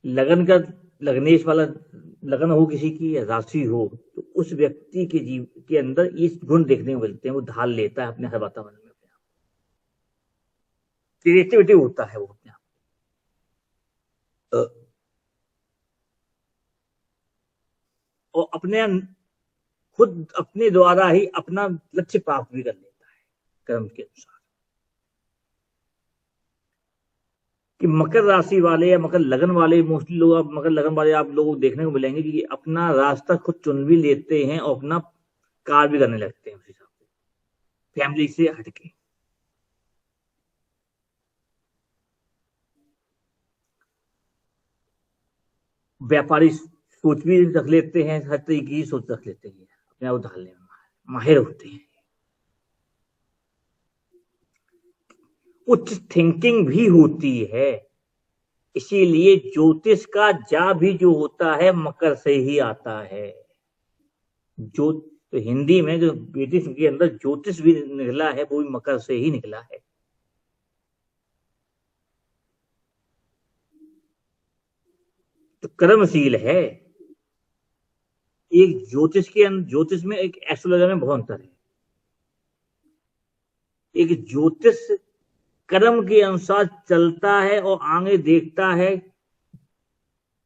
लगन का लगनेश वाला लगन हो किसी की, या राशि हो, तो उस व्यक्ति के जीव के अंदर इस गुण देखने को मिलते हैं। वो ढाल लेता है अपने हर वातावरण में, क्रिएटिविटी होता है वो अपने आप। और अपने खुद अपने द्वारा ही अपना लक्ष्य प्राप्त भी कर लेता है कर्म के अनुसार। कि मकर राशि वाले या मकर लगन वाले, मोस्टली लोग, आप मकर लगन वाले आप लोगों को देखने को मिलेंगे कि अपना रास्ता खुद चुन भी लेते हैं और अपना कार्य भी करने लगते हैं उस हिसाब से, फैमिली से हटके। व्यापारी सोच भी रख लेते हैं, हर तरीके की सोच रख लेते हैं, अपने आप ढालने में माहिर होते हैं। उच्च थिंकिंग भी होती है। इसीलिए ज्योतिष का जा भी जो होता है मकर से ही आता है। जो तो हिंदी में जो ब्रिटिश के अंदर ज्योतिष भी निकला है, वो भी मकर से ही निकला है। तो कर्मशील है। एक ज्योतिष के अंदर, ज्योतिष में एक एस्ट्रोलॉजर में बहुत अंतर है। एक ज्योतिष कर्म के अनुसार चलता है और आगे देखता है,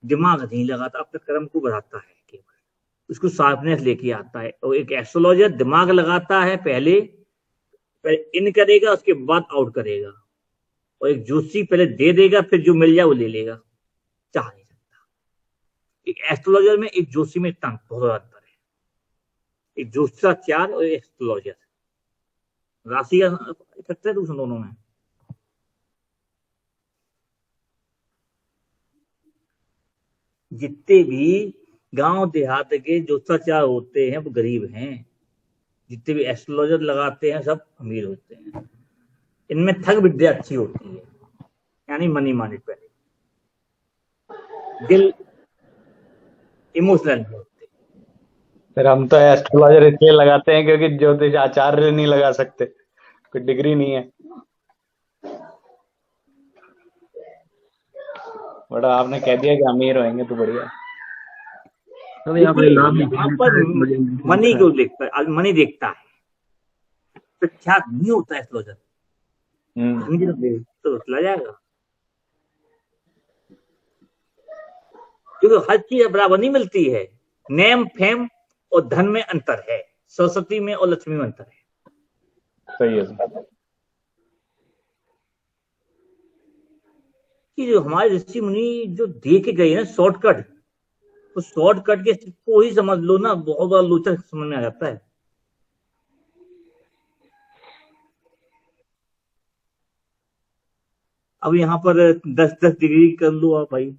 दिमाग नहीं लगाता, अपने कर्म को बढ़ाता है केवल, उसको शार्पनेस लेके आता है। और एक एस्ट्रोलॉजर दिमाग लगाता है, पहले इन करेगा, उसके बाद आउट करेगा। और एक ज्योतिषी पहले दे देगा, फिर जो मिल जाए वो ले लेगा, चाह नहीं सकता। एक एस्ट्रोलॉजर में एक ज्योतिषी में इतना बहुत बड़ा अंतर है। एक ज्योतिषाचार्य और एस्ट्रोलॉजर, राशि का इफेक्ट है दोनों में। जितने भी गांव देहात के ज्योतिषाचार्य होते हैं वो गरीब हैं, जितने भी एस्ट्रोलॉजर लगाते हैं सब अमीर होते हैं। इनमें ठग विद्या अच्छी होती है, यानी मनी माइंडेड, पहले दिल इमोशनल होते हैं। फिर हम तो एस्ट्रोलॉजर इसलिए लगाते हैं क्योंकि ज्योतिष आचार्य नहीं लगा सकते, कोई डिग्री नहीं है। बड़ा आपने कह दिया कि अमीर होंगे तो बढ़िया। यहाँ पर मनी को देखता है, मनी देखता है, प्रख्यात नहीं होता है एस्ट्रोलॉजर। तो चला जाएगा, क्योंकि हर चीज बराबर नहीं मिलती है। नेम फेम और धन में अंतर है, सरस्वती में और लक्ष्मी में अंतर है। सही है। कि जो हमारे ऋषि मुनि जो दे के गए ना शॉर्टकट, तो शॉर्टकट के को ही समझ लो ना, बहुत बड़ा लोचा समझ में आ जाता है। अब यहाँ पर 10-10 डिग्री कर लो आप भाई,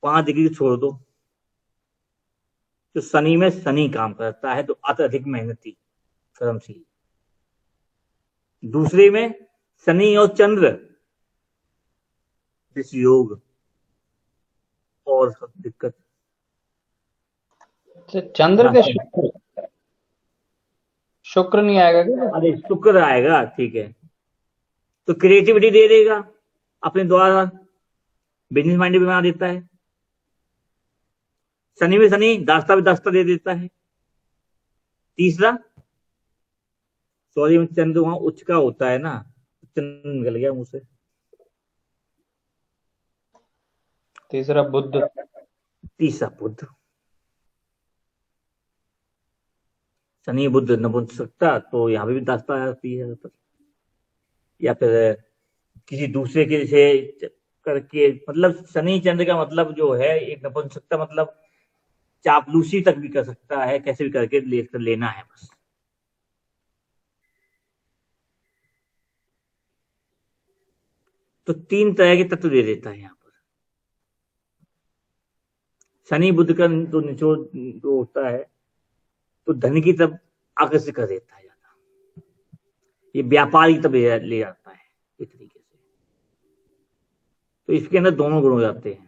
5 डिग्री छोड़ दो। तो शनि में शनि काम करता है तो अत्यधिक मेहनती, कर्मशील। दूसरे में शनि और चंद्र विषयोग और सब दिक्कत। तो चंद्र के शुक्र शुक्र नहीं आएगा क्या? अरे शुक्र आएगा, ठीक है, तो क्रिएटिविटी दे देगा अपने द्वारा, बिजनेस माइंड भी बना देता है। शनि में शनि दास्ता भी दास्ता दे देता है। तीसरा, सॉरी में चंद्र वहां उच्च का होता है ना, चंद्र निकल गया मुंह से। तीसरा बुध। तीसरा बुध, शनि बुध नपुंसकता, तो यहाँ पे भी दास्ता आ जाती है। या फिर किसी दूसरे के से करके, मतलब शनि चंद्र का मतलब जो है एक नपुंसकता, मतलब चापलूसी तक भी कर सकता है, कैसे भी करके लेना है बस। तो 3 तरह के तत्व दे देता है यहाँ पर। शनि बुध का तो निचोड़ जो होता है, तो धन की तरफ आकर्षित कर देता है ज्यादा, ये व्यापार की तरफ ले जाता है एक तरीके से। तो इसके अंदर दोनों गुण हो जाते हैं।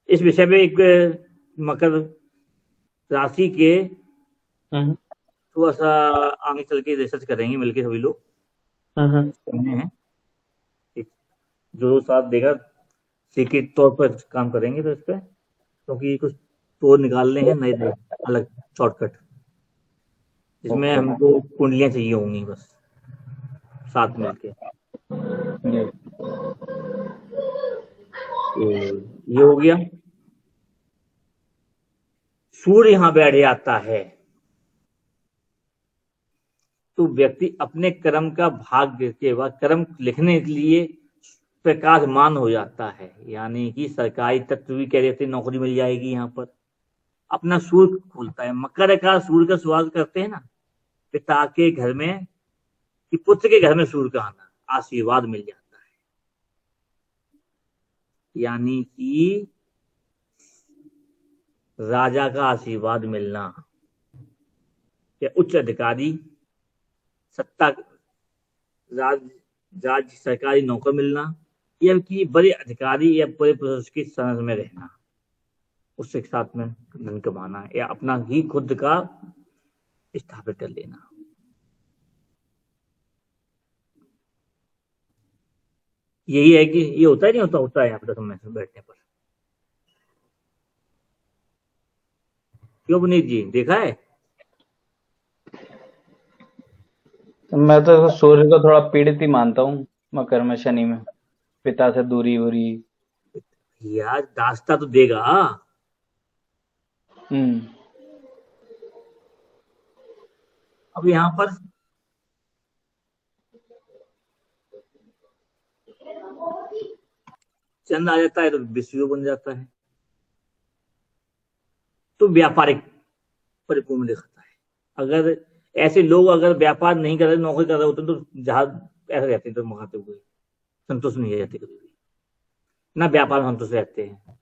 इस विषय में एक मकर राशि के थोड़ा सा आगे चल के रिसर्च करेंगे मिलके सभी लोग, करने हैं। जो साथ देगा सीक्रेट तौर पर काम करेंगे तो इस पे, क्योंकि कुछ तो निकालने हैं नए अलग शॉर्टकट, जिसमें हमको कुंडलियां चाहिए होंगी बस साथ मिलके। तो ये हो गया। सूर्य यहां बैठ जाता है तो व्यक्ति अपने कर्म का भाग के बाद कर्म लिखने के लिए प्रकाशमान हो जाता है, यानी कि सरकारी तत्व भी कह देते नौकरी मिल जाएगी। यहाँ पर अपना सूर्य खुलता है, मकर का सूर्य का स्वागत करते हैं ना, पिता के घर में कि पुत्र के घर में सूर्य का आना, आशीर्वाद मिल जाता है। यानी कि राजा का आशीर्वाद मिलना, या उच्च अधिकारी, सत्ता, राज्य सरकारी नौकर मिलना, या कि बड़े अधिकारी या बड़े पुरुष की शरण में रहना, उसके साथ में धन कमाना, या अपना ही खुद का स्थापित कर लेना। यही है कि ये होता है, नहीं होता, होता है यहाँ पर समय से बैठने पर। क्यों पुनीत जी, देखा है? मैं तो सूर्य को थोड़ा पीड़ित ही मानता हूँ, मकर में शनि में, पिता से दूरी वूरी। यार दास्ता तो देगा। अब यहाँ पर चंद्र आ जाता है तो विषय बन जाता है, तो व्यापारिक परिपूर्ण दिखाता है। अगर ऐसे लोग अगर व्यापार नहीं कर रहे, नौकरी कर रहे होते तो जहाज ऐसे रहते तो मंगाते हुए संतुष्ट नहीं रहते कभी भी, ना व्यापार में संतुष्ट रहते हैं।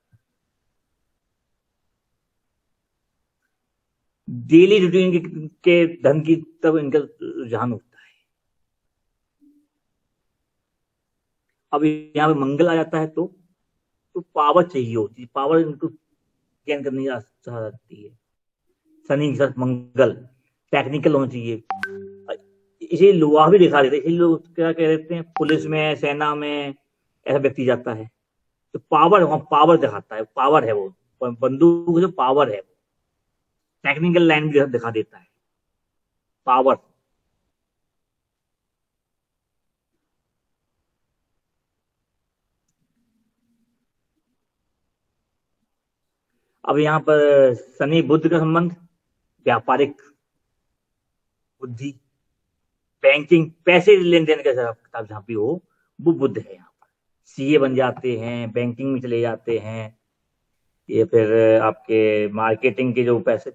डेली रूटीन के धन की तब इनका रुझान होता है। अब यहाँ पे मंगल आ जाता है तो पावर चाहिए होती है, पावर इनको गेन करने की चाह जाती है। शनि के साथ मंगल टेक्निकल होना चाहिए, इसे लोहा भी दिखा देते हैं। इसीलिए लोग क्या कह देते हैं, पुलिस में, सेना में ऐसा व्यक्ति जाता है तो पावर, वहां पावर दिखाता है, पावर है वो, बंदूक जो पावर है, टेक्निकल लाइन भी दिखा देता है, पावर। अब यहाँ पर शनि बुध का संबंध व्यापारिक बुद्धि, बैंकिंग, पैसे लेन देन का हिसाब किताब जहाँ भी हो, वो बुध है। यहाँ पर सीए बन जाते हैं, बैंकिंग में चले जाते हैं, ये फिर आपके मार्केटिंग के जो पैसे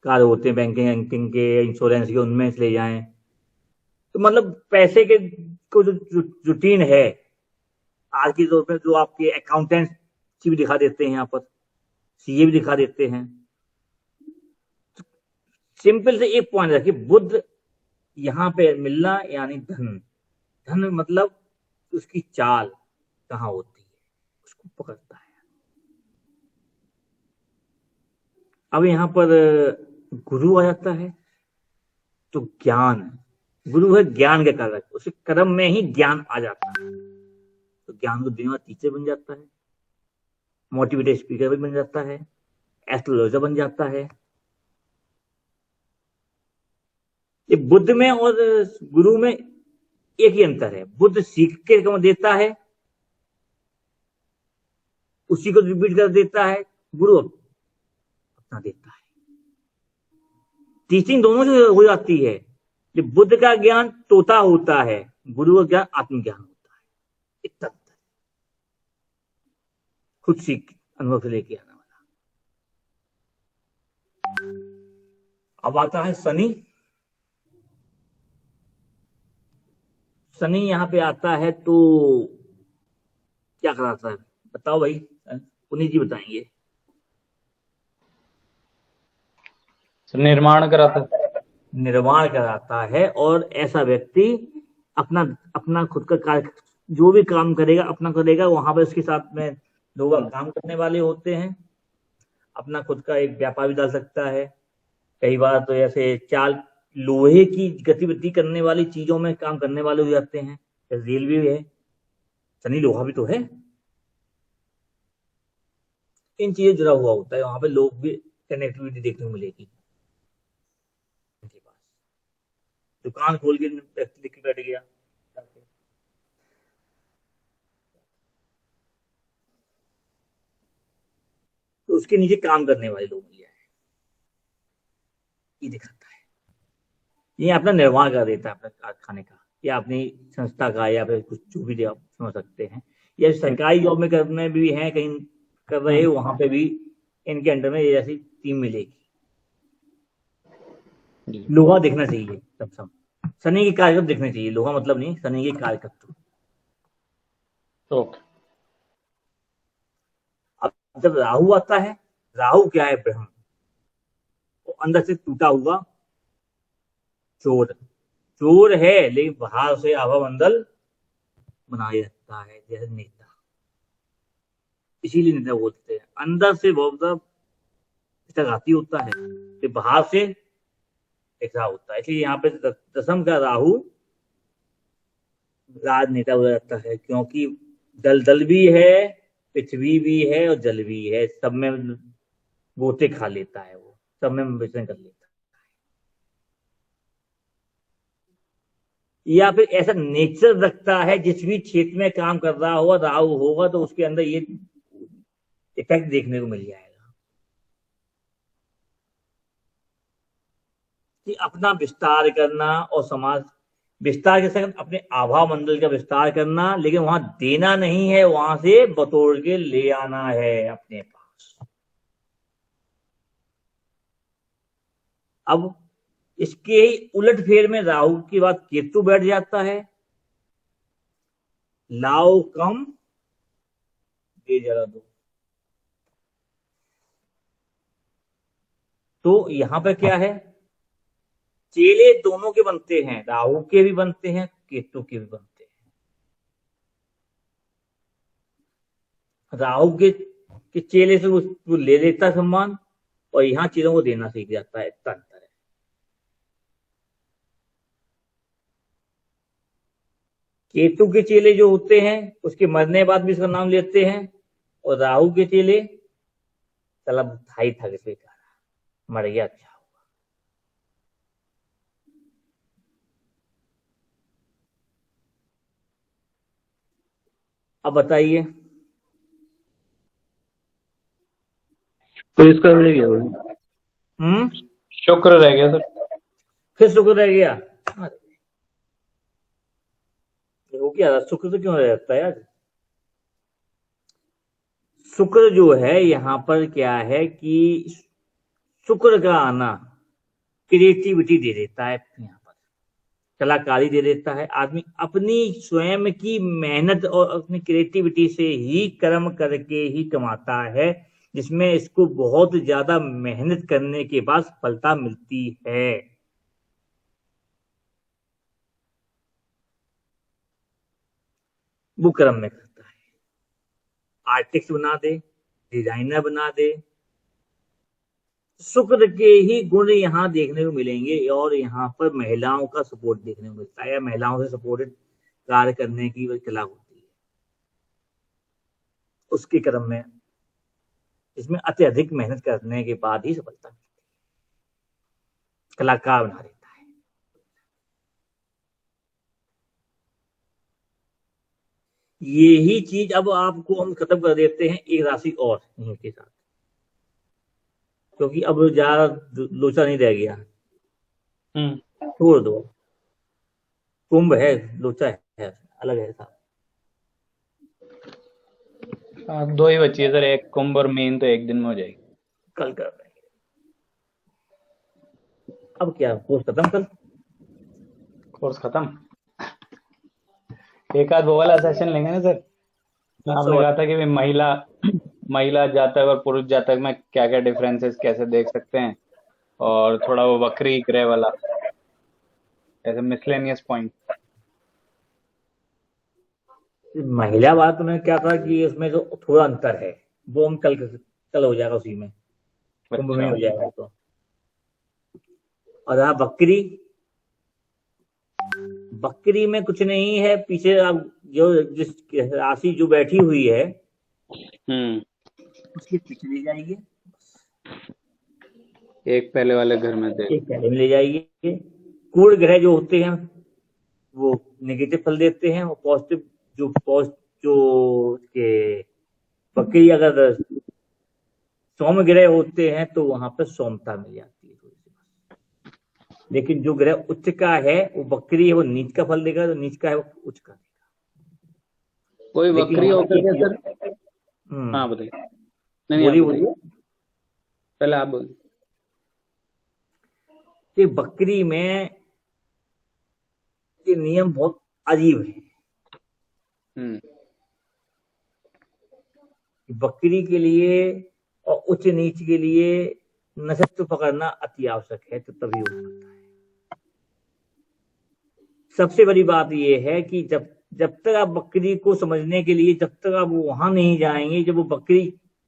कार्य होते हैं, बैंकिंग के, इंश्योरेंस के, उनमें चले जाएं। तो मतलब पैसे के को जो रूटीन है आज के दौर में, जो आपके अकाउंटेंट भी दिखा देते हैं, यहाँ पर सीए भी दिखा देते हैं। सिंपल से एक पॉइंट रखिए, बुध यहाँ पे मिलना यानी धन। धन मतलब उसकी चाल कहाँ होती है, उसको पकड़ता है। अब यहाँ पर गुरु आ जाता है तो ज्ञान, गुरु है ज्ञान के कारक, उसे कर्म में ही ज्ञान आ जाता है। तो ज्ञान को देने वाला टीचर बन जाता है, मोटिवेटर स्पीकर भी बन जाता है, एस्ट्रोलॉजर बन जाता है। ये बुद्ध में और गुरु में एक ही अंतर है, बुद्ध सीख के देता है, उसी को रिपीट कर देता है, गुरु अपना देता है। टीचिंग दोनों जो हो जाती है। जो बुद्ध का ज्ञान तोता होता है, गुरु का ज्ञान आत्मज्ञान होता है। इतना अंतर, खुद सीख अनुभव से लेके आने वाला। अब आता है शनि। शनि यहाँ पे आता है तो क्या कराता है, बताओ भाई, पुनीत जी बताएंगे। निर्माण कराता है। निर्माण कराता है, और ऐसा व्यक्ति अपना खुद का कार्य, जो भी काम करेगा अपना करेगा, वहां पर उसके साथ में लोग काम करने वाले होते हैं। अपना खुद का एक व्यापार भी डाल सकता है। कई बार तो ऐसे चाल लोहे की गतिविधि करने वाली चीजों में काम करने वाले हो जाते हैं, रेलवे है, शनि लोहा भी तो है। इन चीजें जुड़ा हुआ होता है, वहां पे लोग भी कनेक्टिविटी देखने को मिलेगी। दुकान खोल के व्यक्ति लिख के बैठ गया, तो उसके नीचे काम करने वाले लोग मिल जाए, ये दिखाता है। ये अपना निर्माण कर देता है अपने कारखाने का, या अपनी संस्था का, या फिर कुछ जो भी आप समझ सकते हैं। या सरकारी जॉब में करने भी हैं, कहीं कर रहे हैं, वहां पे भी इनके अंडर में ये जैसी टीम मिलेगी। लोहा देखना चाहिए सब। शनि के कार्यकर्ता देखने चाहिए, लोहा मतलब नहीं, शनि के कार्यकर्ता। ओके। अब जब राहु आता है, राहु क्या है, ब्रह्म, वो अंदर से टूटा हुआ चोर है, लेकिन बाहर से आभा मंडल बनाए रखता है, जैसे नेता। इसीलिए नेता बोलते हैं, अंदर से बहुत घाती होता है, तो बाहर से ऐसा होता है। इसलिए यहाँ पे दशम का राहु राजनेता हो जाता है, क्योंकि दलदल भी है, पृथ्वी भी है और जल भी है, सब में गोते खा लेता है, वो सब में विचरण कर लेता है। या फिर ऐसा नेचर रखता है, जिस भी क्षेत्र में काम कर रहा होगा राहु होगा, तो उसके अंदर ये इफेक्ट देखने को मिल जाएगा कि अपना विस्तार करना, और समाज विस्तार के साथ अपने आभा मंडल का विस्तार करना, लेकिन वहां देना नहीं है, वहां से बटोर के ले आना है अपने पास। अब इसके उलट फेर में राहु की बात केतु बैठ जाता है, लाओ कम दे जरा दो। तो यहां पर क्या है, चेले दोनों के बनते हैं, राहु के भी बनते हैं, केतु के भी बनते हैं। राहु के चेले से वो ले लेता सम्मान, और यहां चीजों को देना सीख जाता है। इतना अंतर है। केतु के चेले जो होते हैं, उसके मरने बाद भी इसका नाम लेते हैं, और राहु के चेले चला भाई था, किसी का मर गया, अच्छा। अब बताइए, तो इसका रह गया, शुक्र रह गया सर। फिर शुक्र रह गया। क्या शुक्र तो क्यों रहता है यार? शुक्र जो है यहाँ पर क्या है कि शुक्र का आना क्रिएटिविटी दे देता है, यहाँ पर कलाकारी दे देता है। आदमी अपनी स्वयं की मेहनत और अपनी क्रिएटिविटी से ही कर्म करके ही कमाता है, जिसमें इसको बहुत ज्यादा मेहनत करने के बाद सफलता मिलती है। वो कर्म में करता है। आर्टिस्ट बना दे, डिजाइनर बना दे, शुक्र के ही गुण यहाँ देखने को मिलेंगे। और यहाँ पर महिलाओं का सपोर्ट देखने को मिलता है, या महिलाओं से सपोर्टेड कार्य करने की वह कला होती है उसके कर्म में, इसमें अत्यधिक मेहनत करने के बाद ही सफलता मिलती है, कलाकार बना देता है। यही चीज अब आपको हम खत्म कर देते हैं एक राशि और यहीं के साथ, क्योंकि अब ज्यादा लोचा नहीं रह गया, छोड़ दो। कुंभ है, लोचा है, अलग है साहब। दो ही बची है सर, एक कुंभ और मीन तो एक दिन में हो जाएगी। कल कर देंगे। अब क्या कोर्स खत्म कल? कोर्स खत्म, एक आध वो वाला सेशन लेंगे ना सर। आपने कहा था कि भी महिला जातक और पुरुष जातक में क्या क्या डिफरेंसेस कैसे देख सकते हैं, और थोड़ा वो वक्री ग्रह वाला ऐसे मिसलेनियस पॉइंट। महिला बात में क्या था कि इसमें जो थोड़ा अंतर है वो हम कल हो जाएगा, उसी में कुंभ में हो जाएगा। तो और रहा बकरी में कुछ नहीं है, पीछे अब जो जिस राशि जो बैठी हुई है उसकी पीछे ले जाएगी, एक पहले वाले घर में दे, एक पहले में ले जाएगी। कूड़ ग्रह जो होते हैं वो नेगेटिव फल देते हैं, और पॉजिटिव जो के बकरी अगर सौम्य ग्रह होते हैं तो वहां पर सौम्यता मिल जाती है थोड़ी सी। लेकिन जो ग्रह उच्च का है वो बकरी है, वो नीच का फल देगा, जो नीच का है वो उच्च का देगा। कोई बकरी होकर के सर। हाँ बताइए। नहीं बोलिए। पहले आप बोलिए। कि बकरी में ये नियम बहुत अजीब है। बकरी के लिए और उच्च नीच के लिए नक्षत्र पकड़ना अति आवश्यक है, तो तभी हो सकता है। सबसे बड़ी बात यह है कि जब तक आप बकरी को समझने के लिए, जब तक आप वहां नहीं जाएंगे जब वो बकरी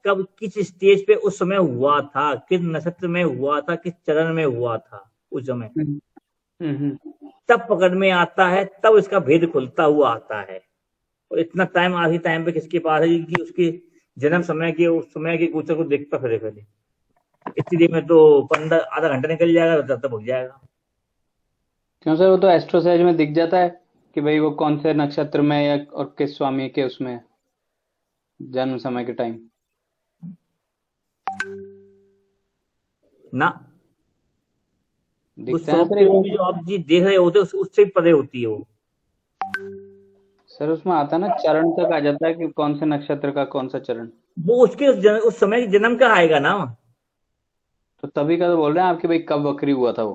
कब किस स्टेज पे उस समय हुआ था, किस नक्षत्र में हुआ था, किस चरण में हुआ था उस समय, तब पकड़ में आता है, तब इसका भेद खुलता हुआ आता है। और इतना टाइम आज ही टाइम पे किसके पास है कि उसके जन्म समय के उस समय के गोचर को देखता फिरे पहले। इतनी देर में तो 15 आधा घंटा निकल जाएगा, तब तक पहुंच जाएगा। क्यों सर, वो तो एस्ट्रोसाइज में दिख जाता है कि भाई वो कौन से नक्षत्र में या और किस स्वामी के उसमें जन्म समय के टाइम ना दिखता है सर। जो आप जी देख रहे होते उससे भी परे होती है वो। सर उसमें आता ना चरण तक आ जाता है कि कौन से नक्षत्र का कौन सा चरण, वो उसके उस समय जन्म का आएगा ना। तो तभी का तो बोल रहे हैं आपके भाई कब बकरी हुआ था। वो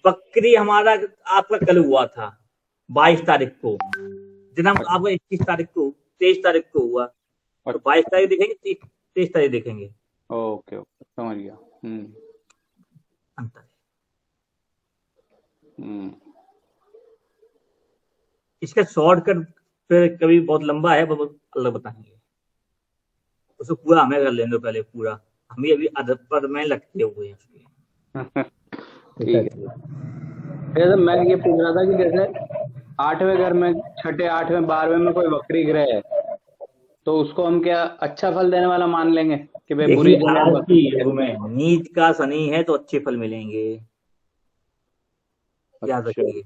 बकरी हमारा आपका कल हुआ था 22 तारीख को, जन्म आपका 21 तारीख को 23 तारीख को हुआ, तो 22 तारीख देखेंगे, 23 तारीख देखेंगे। ओके ओके समझ गया। अंतर है। इसका शॉर्टकट फिर कभी बहुत लंबा है, बहुत अलग बताएंगे, उसको पूरा हमें कर लेंगे पहले पूरा। हम ही अभी अदब पर में लगते हुए हैं उसके। ठीक है। जैसे मैं ये पूछ रहा था कि जैसे 8वें घर में, छठे 8वें 12वें में कोई वक्री ग्रह है, तो उसको हम क्या अच्छा फल देने वाला मान लेंगे कि भाई बुरी युग में नीच का शनि है तो अच्छे फल मिलेंगे, याद रखिए।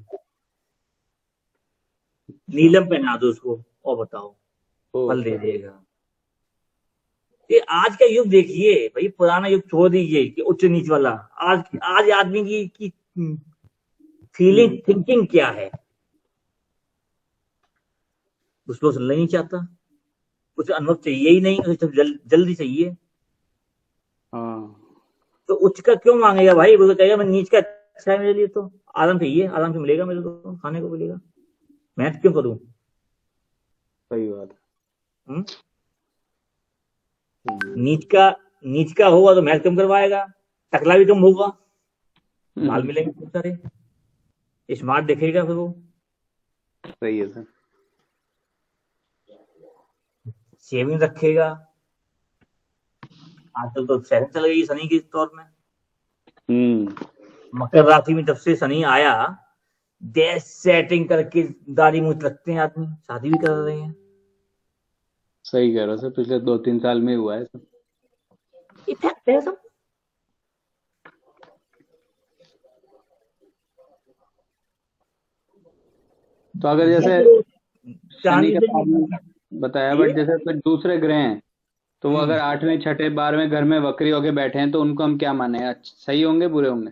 नीलम पहना दो उसको और बताओ फल दे देगा। ये आज का युग देखिए भाई, पुराना युग छोड़ दीजिए कि उच्च नीच वाला। आज आदमी की फीलिंग थिंकिंग क्या है, उसको चलना ही नहीं चाहता, उसे अनुभव चाहिए ही नहीं, उसे तो जल्दी चाहिए। हाँ तो उच्च का क्यों मांगेगा भाई, वो तो कहेगा मैं नीच का अच्छा है मेरे लिए, तो आराम चाहिए, आराम से मिलेगा मेरे को, खाने को मिलेगा, मेहनत क्यों करूं। सही बात है। हम्म? नीच का होगा तो मेहनत कम करवाएगा, टकला भी कम होगा, बाल मिलेंगे बहुत सारे, स्मार्ट दिखेगा फिर वो, सही है सर। शेविंग रखेगा। आजकल तो सेटिंग चल गई शनि के तौर में, मकर राशि में जब से शनि आया, डैश सेटिंग करके दाढ़ी मूछ रखते हैं आदमी, शादी भी कर रहे हैं। सही कह रहे हो सर, पिछले 2-3 साल में हुआ है सब। इफेक्ट है सब। तो अगर जैसे शनि चांदी का से आपने बताया, ये बट जैसे कोई दूसरे ग्रह हैं तो वो अगर 8वें 6ठे 12वें घर में वक्री होके बैठे हैं तो उनको हम क्या माने, सही होंगे बुरे होंगे?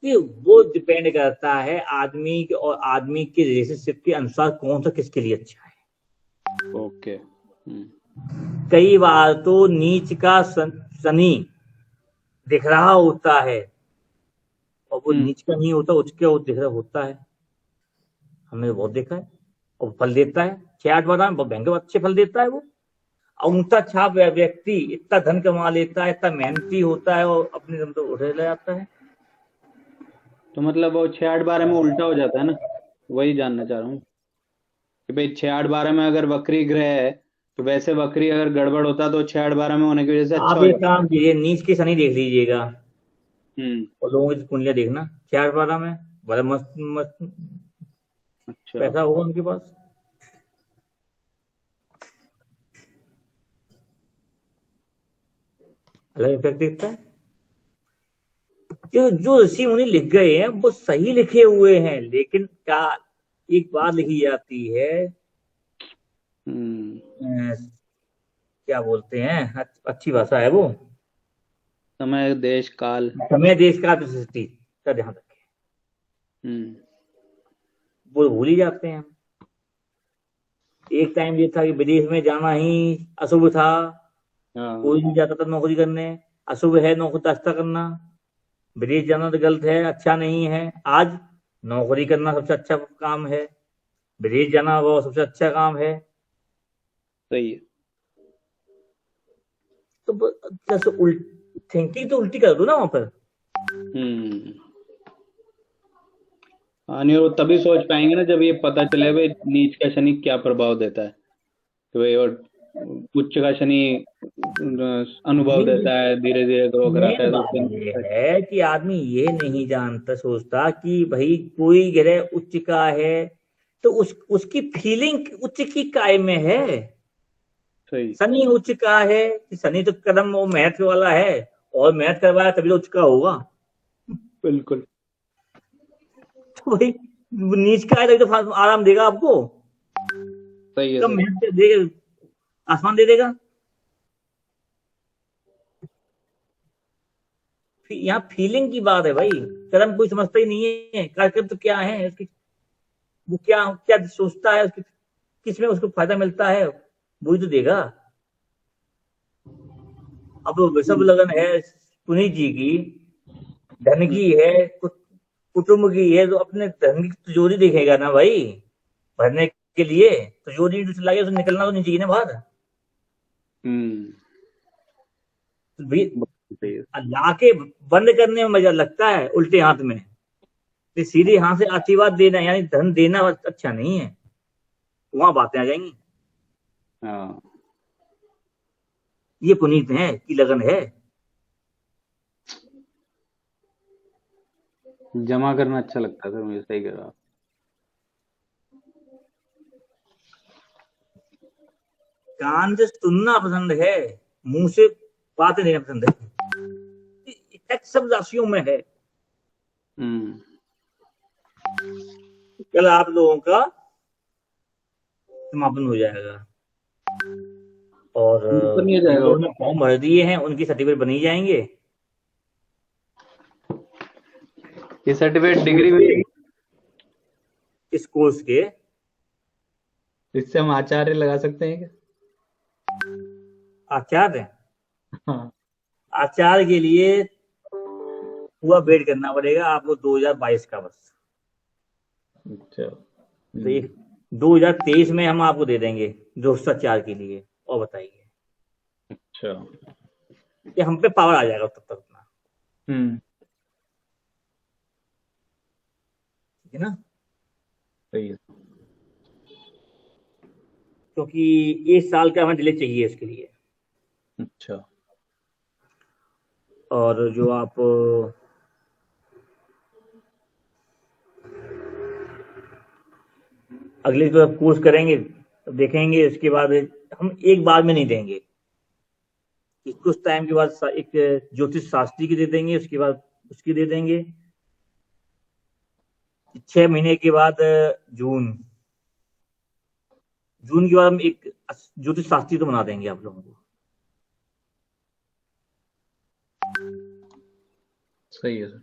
कि वो डिपेंड करता है आदमी के और आदमी के रिलेशनशिप के अनुसार कौन सा किसके लिए अच्छा है। ओके। कई बार तो नीच का शनि दिख रहा होता है और वो नीच का नहीं होता, उच्च का दिख रहा होता है, हमने बहुत देखा है। और फल देता है 6-8 बार बहुत महंगे अच्छे फल देता है वो। और ऊंचा छाप व्यक्ति इतना धन कमा लेता है, इतना मेहनती होता है और अपने दम तो उठे ले जाता है। तो मतलब वो 6-8-12 में उल्टा हो जाता है ना, वही जानना चाह रहा हूँ कि भाई 6-8-12 में अगर वक्री ग्रह है तो वैसे वक्री अगर गड़बड़ होता तो 6-8-12 में होने की वजह से अच्छा आप हो एक जाता। काम कीजिए, नीच के शनि देख लीजिएगा हम्म। और लोगों की कुंडलियां देखना 6-8-12 में, बड़ा मस्त मस्त अच्छा। पैसा होगा उनके पास। अलग इफेक्ट दिखता है। जो जो ऋषि मुनि लिख गए हैं वो सही लिखे हुए हैं, लेकिन क्या एक बात लिखी जाती है, क्या बोलते हैं, अच्छी भाषा है वो, समय देश काल। समय देश का सृष्टि का ध्यान रखें, वो भूल ही जाते हैं। एक टाइम ये था कि विदेश में जाना ही अशुभ था, कोई नहीं जाता था नौकरी करने, अशुभ है नौकरी दस्ता करना, विदेश जाना तो गलत है, अच्छा नहीं है। आज नौकरी करना सबसे अच्छा काम है, विदेश जाना वो सबसे अच्छा काम है। सही है। तो जैसे थिंकिंग तो उल्टी कर दो ना वहां पर। हाँ, नहीं वो तभी सोच पाएंगे ना जब ये पता चले भाई नीच का शनि क्या प्रभाव देता है, तो भाई और उच्च का शनि अनुभव देता है, धीरे धीरे ग्रो कराता मेन है, तो बात ये उससे है कि आदमी ये नहीं जानता, सोचता कि भाई कोई ग्रह उच्च का है तो उसकी फीलिंग उच्च की काय में है। सही। शनि उच्च का है कि शनि तो कदम वो मेहनत वाला है, और मेहनत करवाया तभी तो उच्च का होगा। बिल्कुल तो भाई नीच का है तभी तो आराम देगा आपको, सही है कम सर। मेहनत देगा, आसमान दे देगा। यहाँ फीलिंग की बात है भाई, कर्म कोई समझता ही नहीं है, कार्यक्रम तो क्या है उसकी, वो क्या क्या सोचता है, उसकी किसमें उसको फायदा मिलता है वही तो देगा। अब वृषभ लगन है पुनीत जी की, धन की है, कुटुंब की है, तो अपने धन की तिजोरी देखेगा ना भाई, भरने के लिए तिजोरी लागे तो निकलना तो नहीं चाहिए ना बाहर। सही है। ला के बंद करने में मजा लगता है उल्टे हाथ में, तो सीधे हाथ से आशीर्वाद देना यानी धन देना अच्छा नहीं है, वहां बातें आ जाएंगी। हाँ ये पुनीत है कि लगन है। जमा करना अच्छा लगता है सर मुझे, सही कह रहा आप। कान से सुनना पसंद है, मुंह से बातें देना पसंद है, एक सब राशियों में है। कल आप लोगों का समापन हो जाएगा और नहीं हो जिन जाएगा। लोगों ने फॉर्म भर दिए हैं उनकी सर्टिफिकेट बनी जाएंगे। ये सर्टिफिकेट डिग्री भी इस कोर्स के इससे हम आचार्य लगा सकते हैं क्या? आचार्य, हाँ। आचार्य के लिए पूरा वेट करना पड़ेगा आपको 2022 का बस। अच्छा। तो एक 2023 में हम आपको दे देंगे जोशाचार के लिए। और बताइए, अच्छा। ये हम पे पावर आ जाएगा तब तक अपना, ठीक है ना? सही है। क्योंकि 1 साल का हमें डिले चाहिए इसके लिए। अच्छा। और जो आप अगले जो आप कोर्स करेंगे तो देखेंगे, इसके बाद हम एक बार में नहीं देंगे कि कुछ टाइम के बाद एक ज्योतिष शास्त्री की दे देंगे, उसके बाद उसकी दे देंगे, 6 महीने के बाद जून जून के बाद हम एक ज्योतिष शास्त्री तो बना देंगे आप लोगों को। सही है सर।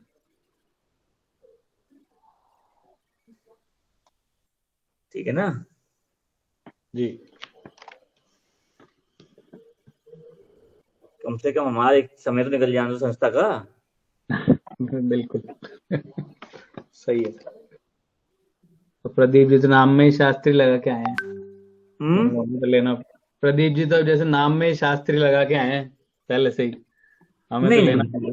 ठीक है ना? जी। कम से कम हमारा एक समय तो निकल जाना था संस्था का। बिल्कुल। सही है। तो प्रदीप जी तो नाम में ही शास्त्री लगा के आए हैं। हमें तो लेना, प्रदीप जी तो जैसे नाम में ही शास्त्री लगा के आए हैं पहले से ही, हमें तो नहीं लेना नहीं पड़ेगा।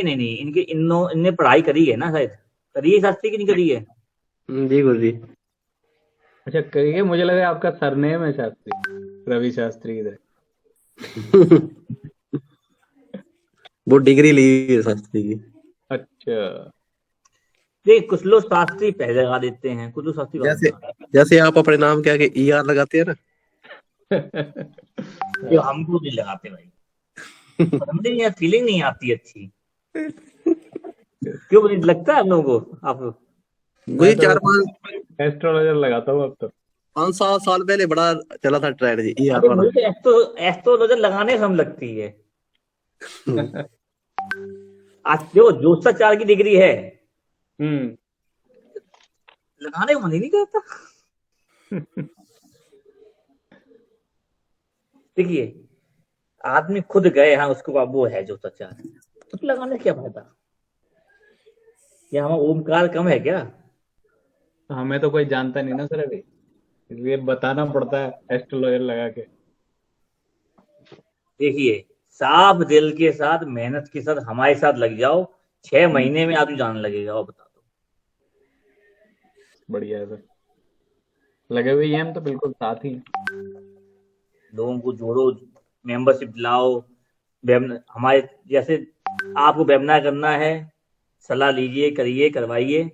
नहीं, इनने पढ़ाई करी है ना, शायद करी है शास्त्री की, नहीं करी है? जी गुरुजी। अच्छा, करिए। मुझे लगा आपका सरनेम है शास्त्री, रवि शास्त्री की तरह। वो डिग्री ली है शास्त्री की। अच्छा। देख, कुछ लोग शास्त्री पहले लगा देते हैं, कुछ लोग शास्त्री बाद में जैसे लगाते जैसे आप अपने नाम के आगे ER लगाते हैं ना। हैं। जो हमको नहीं लगाते भाई, पसंद नहीं है, फीलिंग नहीं आती अच्छी। क्यों नहीं लगता है आप लोगों को? आप वही मैं तो 4-5 एस्ट्रोलॉजर लगाता हूँ अब तो। 5-7 साल पहले बड़ा चला था ट्रेंड जी ER अरे वाला। मुझे तो एस्ट्रोलॉजर लगाने से हम लगती है। आज देखो, जोशाचार की डिग्री है, हम्म। लगाने को मन ही नहीं करता। देखिए, आदमी खुद गए, हाँ उसको बाद वो है जोशाचार, तो लगाने से क्या फायदा? या हमारा ओमकार कम है क्या? हमें तो कोई जानता नहीं ना सर अभी, इसलिए बताना पड़ता है एस्ट्रोलॉजर लगा के। देखिए, साफ दिल के साथ, मेहनत के साथ हमारे साथ लग जाओ, 6 महीने में आदमी जानने लगेगा। और बता दो, बढ़िया है सर, लगे हुए ही हैं हम तो, बिल्कुल साथ ही हैं। लोगों को जोड़ो, मेंबरशिप दिलाओ, हमारे जैसे आपको वेबिनार करना है, सलाह लीजिए, करिए, करवाइए।